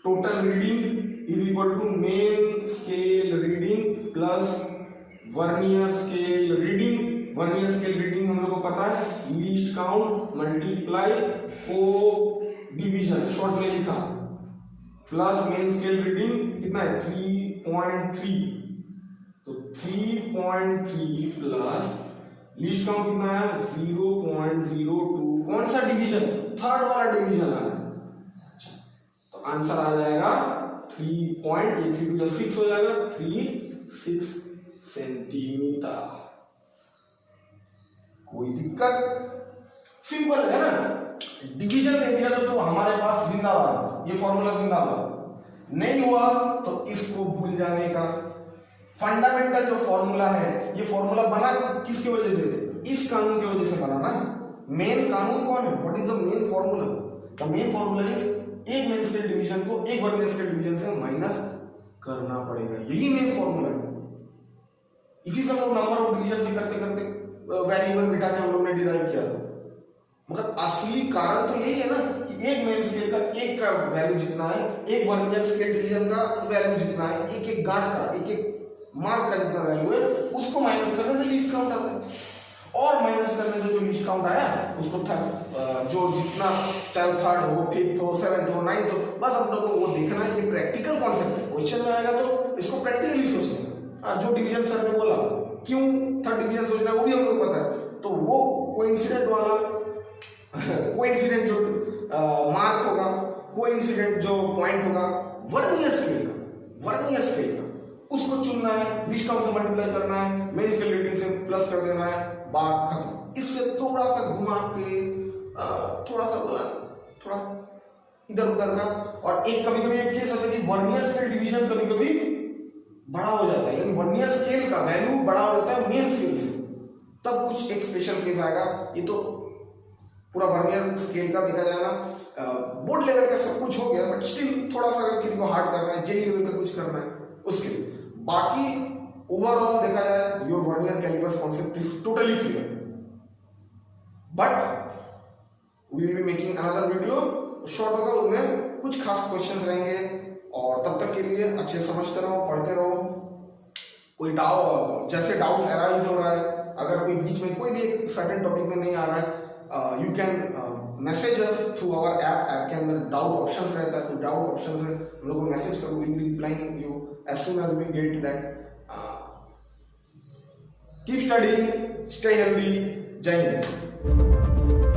total reading is equal to main scale reading plus vernier scale reading. Vernier scale reading हम लोग को पता है लीस्ट काउंट मल्टीप्लाई को डिवीजन शॉर्ट में लिखा, प्लस मेन स्केल रीडिंग कितना है 3.3, तो 3.3 प्लस लीस्ट काउंट कितना है 0.02, कौन सा डिवीजन, थर्ड वाला डिवीजन आ रहा है, तो आंसर आ जाएगा 3.6 हो जाएगा 36 सेंटीमीटर। कोई दिक्कत, सिंपल है ना, डिवीजन ले दिया तो हमारे पास जिंदाबाद, ये फॉर्मूला जिंदाबाद, नहीं हुआ तो इसको भूल जाने का। फंडामेंटल जो फॉर्मूला है, ये फॉर्मूला बना किसकी वजह से, इस कानून की वजह से बना ना। मेन कानून कौन है, what is the main formula, the main formula is एक मेन स्केल डिवीजन को एक वर्नियर स्केल डिवीजन से माइनस करना पड़ेगा, यही मेन फॉर्मूला है। इसी से हम लोग नंबर ऑफ डिवीजन से करते करते वेरिएबल बिठा के हम लोग ने डिराइव किया था, मगर असली कारण तो यही है ना कि एक मेन स्केल का एक का वैल्यू जितना है, एक वर्नियर स्केल डिवीजन का वैल्यू जितना है, एक एक गांठ का, एक एक मार्क का जितना वैल्यू है, उसको माइनस करने से लीस्ट काउंट आता है, और माइनस करने से जो लीस्ट काउंट आया उसको जो जितना चाहे थर्ड हो, फिफ्थ हो, सेवेंथ हो, नाइन्थ हो, बस हम लोग को वो देखना है। ये प्रैक्टिकल कॉन्सेप्ट है, क्वेश्चन में आएगा तो इसको प्रैक्टिकली सोचना। जो डिवीजन सर ने बोला क्यों थर्ड डिवीजन सोचना है वो भी हम लोग पता है, तो वो कोइंसिडेंट वाला कोइंसिडेंट जो मार्क होगा, कोइंसिडेंट जो पॉइंट होगा वर्नियर स्केल का उसको चुनना है, मेन स्केल रीडिंग से प्लस कर देना है, बात खत्म। इससे थोड़ा सा घुमा के थोड़ा सा बोला थोड़ा इधर उधर का। और एक कभी कभी एक केस होता है कि वर्नियर स्केल डिवीजन कभी कभी बड़ा हो जाता है, यानी वर्नियर स्केल का वैल्यू बड़ा हो जाता है मेन स्केल से, तब कुछ एक स्पेशल केस आएगा। ये तो पूरा वर्नियर स्केल का देखा जाए ना, बोर्ड लेवल का सब कुछ हो गया, बट स्टिल थोड़ा सा अगर किसी को हार्ड करना है, जेई लेवल पे कुछ करना है उसके लिए। बाकी ओवरऑल देखा जाए your vernier callipers concept is totally clear, but we will be making another video, short होगा, उसमें कुछ खास क्वेश्चंस रहेंगे। और तब तक के लिए अच्छे समझते रहो, पढ़ते रहो। कोई डाउट, जैसे डाउट्स अराइज हो रहा है, अगर कोई बीच में कोई भी एक सर्टेन टॉपिक में नहीं आ रहा है, you can message us through our app के अंदर डाउट ऑप्शंस रहता है, तो डाउट ऑप्शंस में हम लोग को मैसेज करो, we will be replying you as soon as we get that. Keep studying, stay healthy, जय हिंद।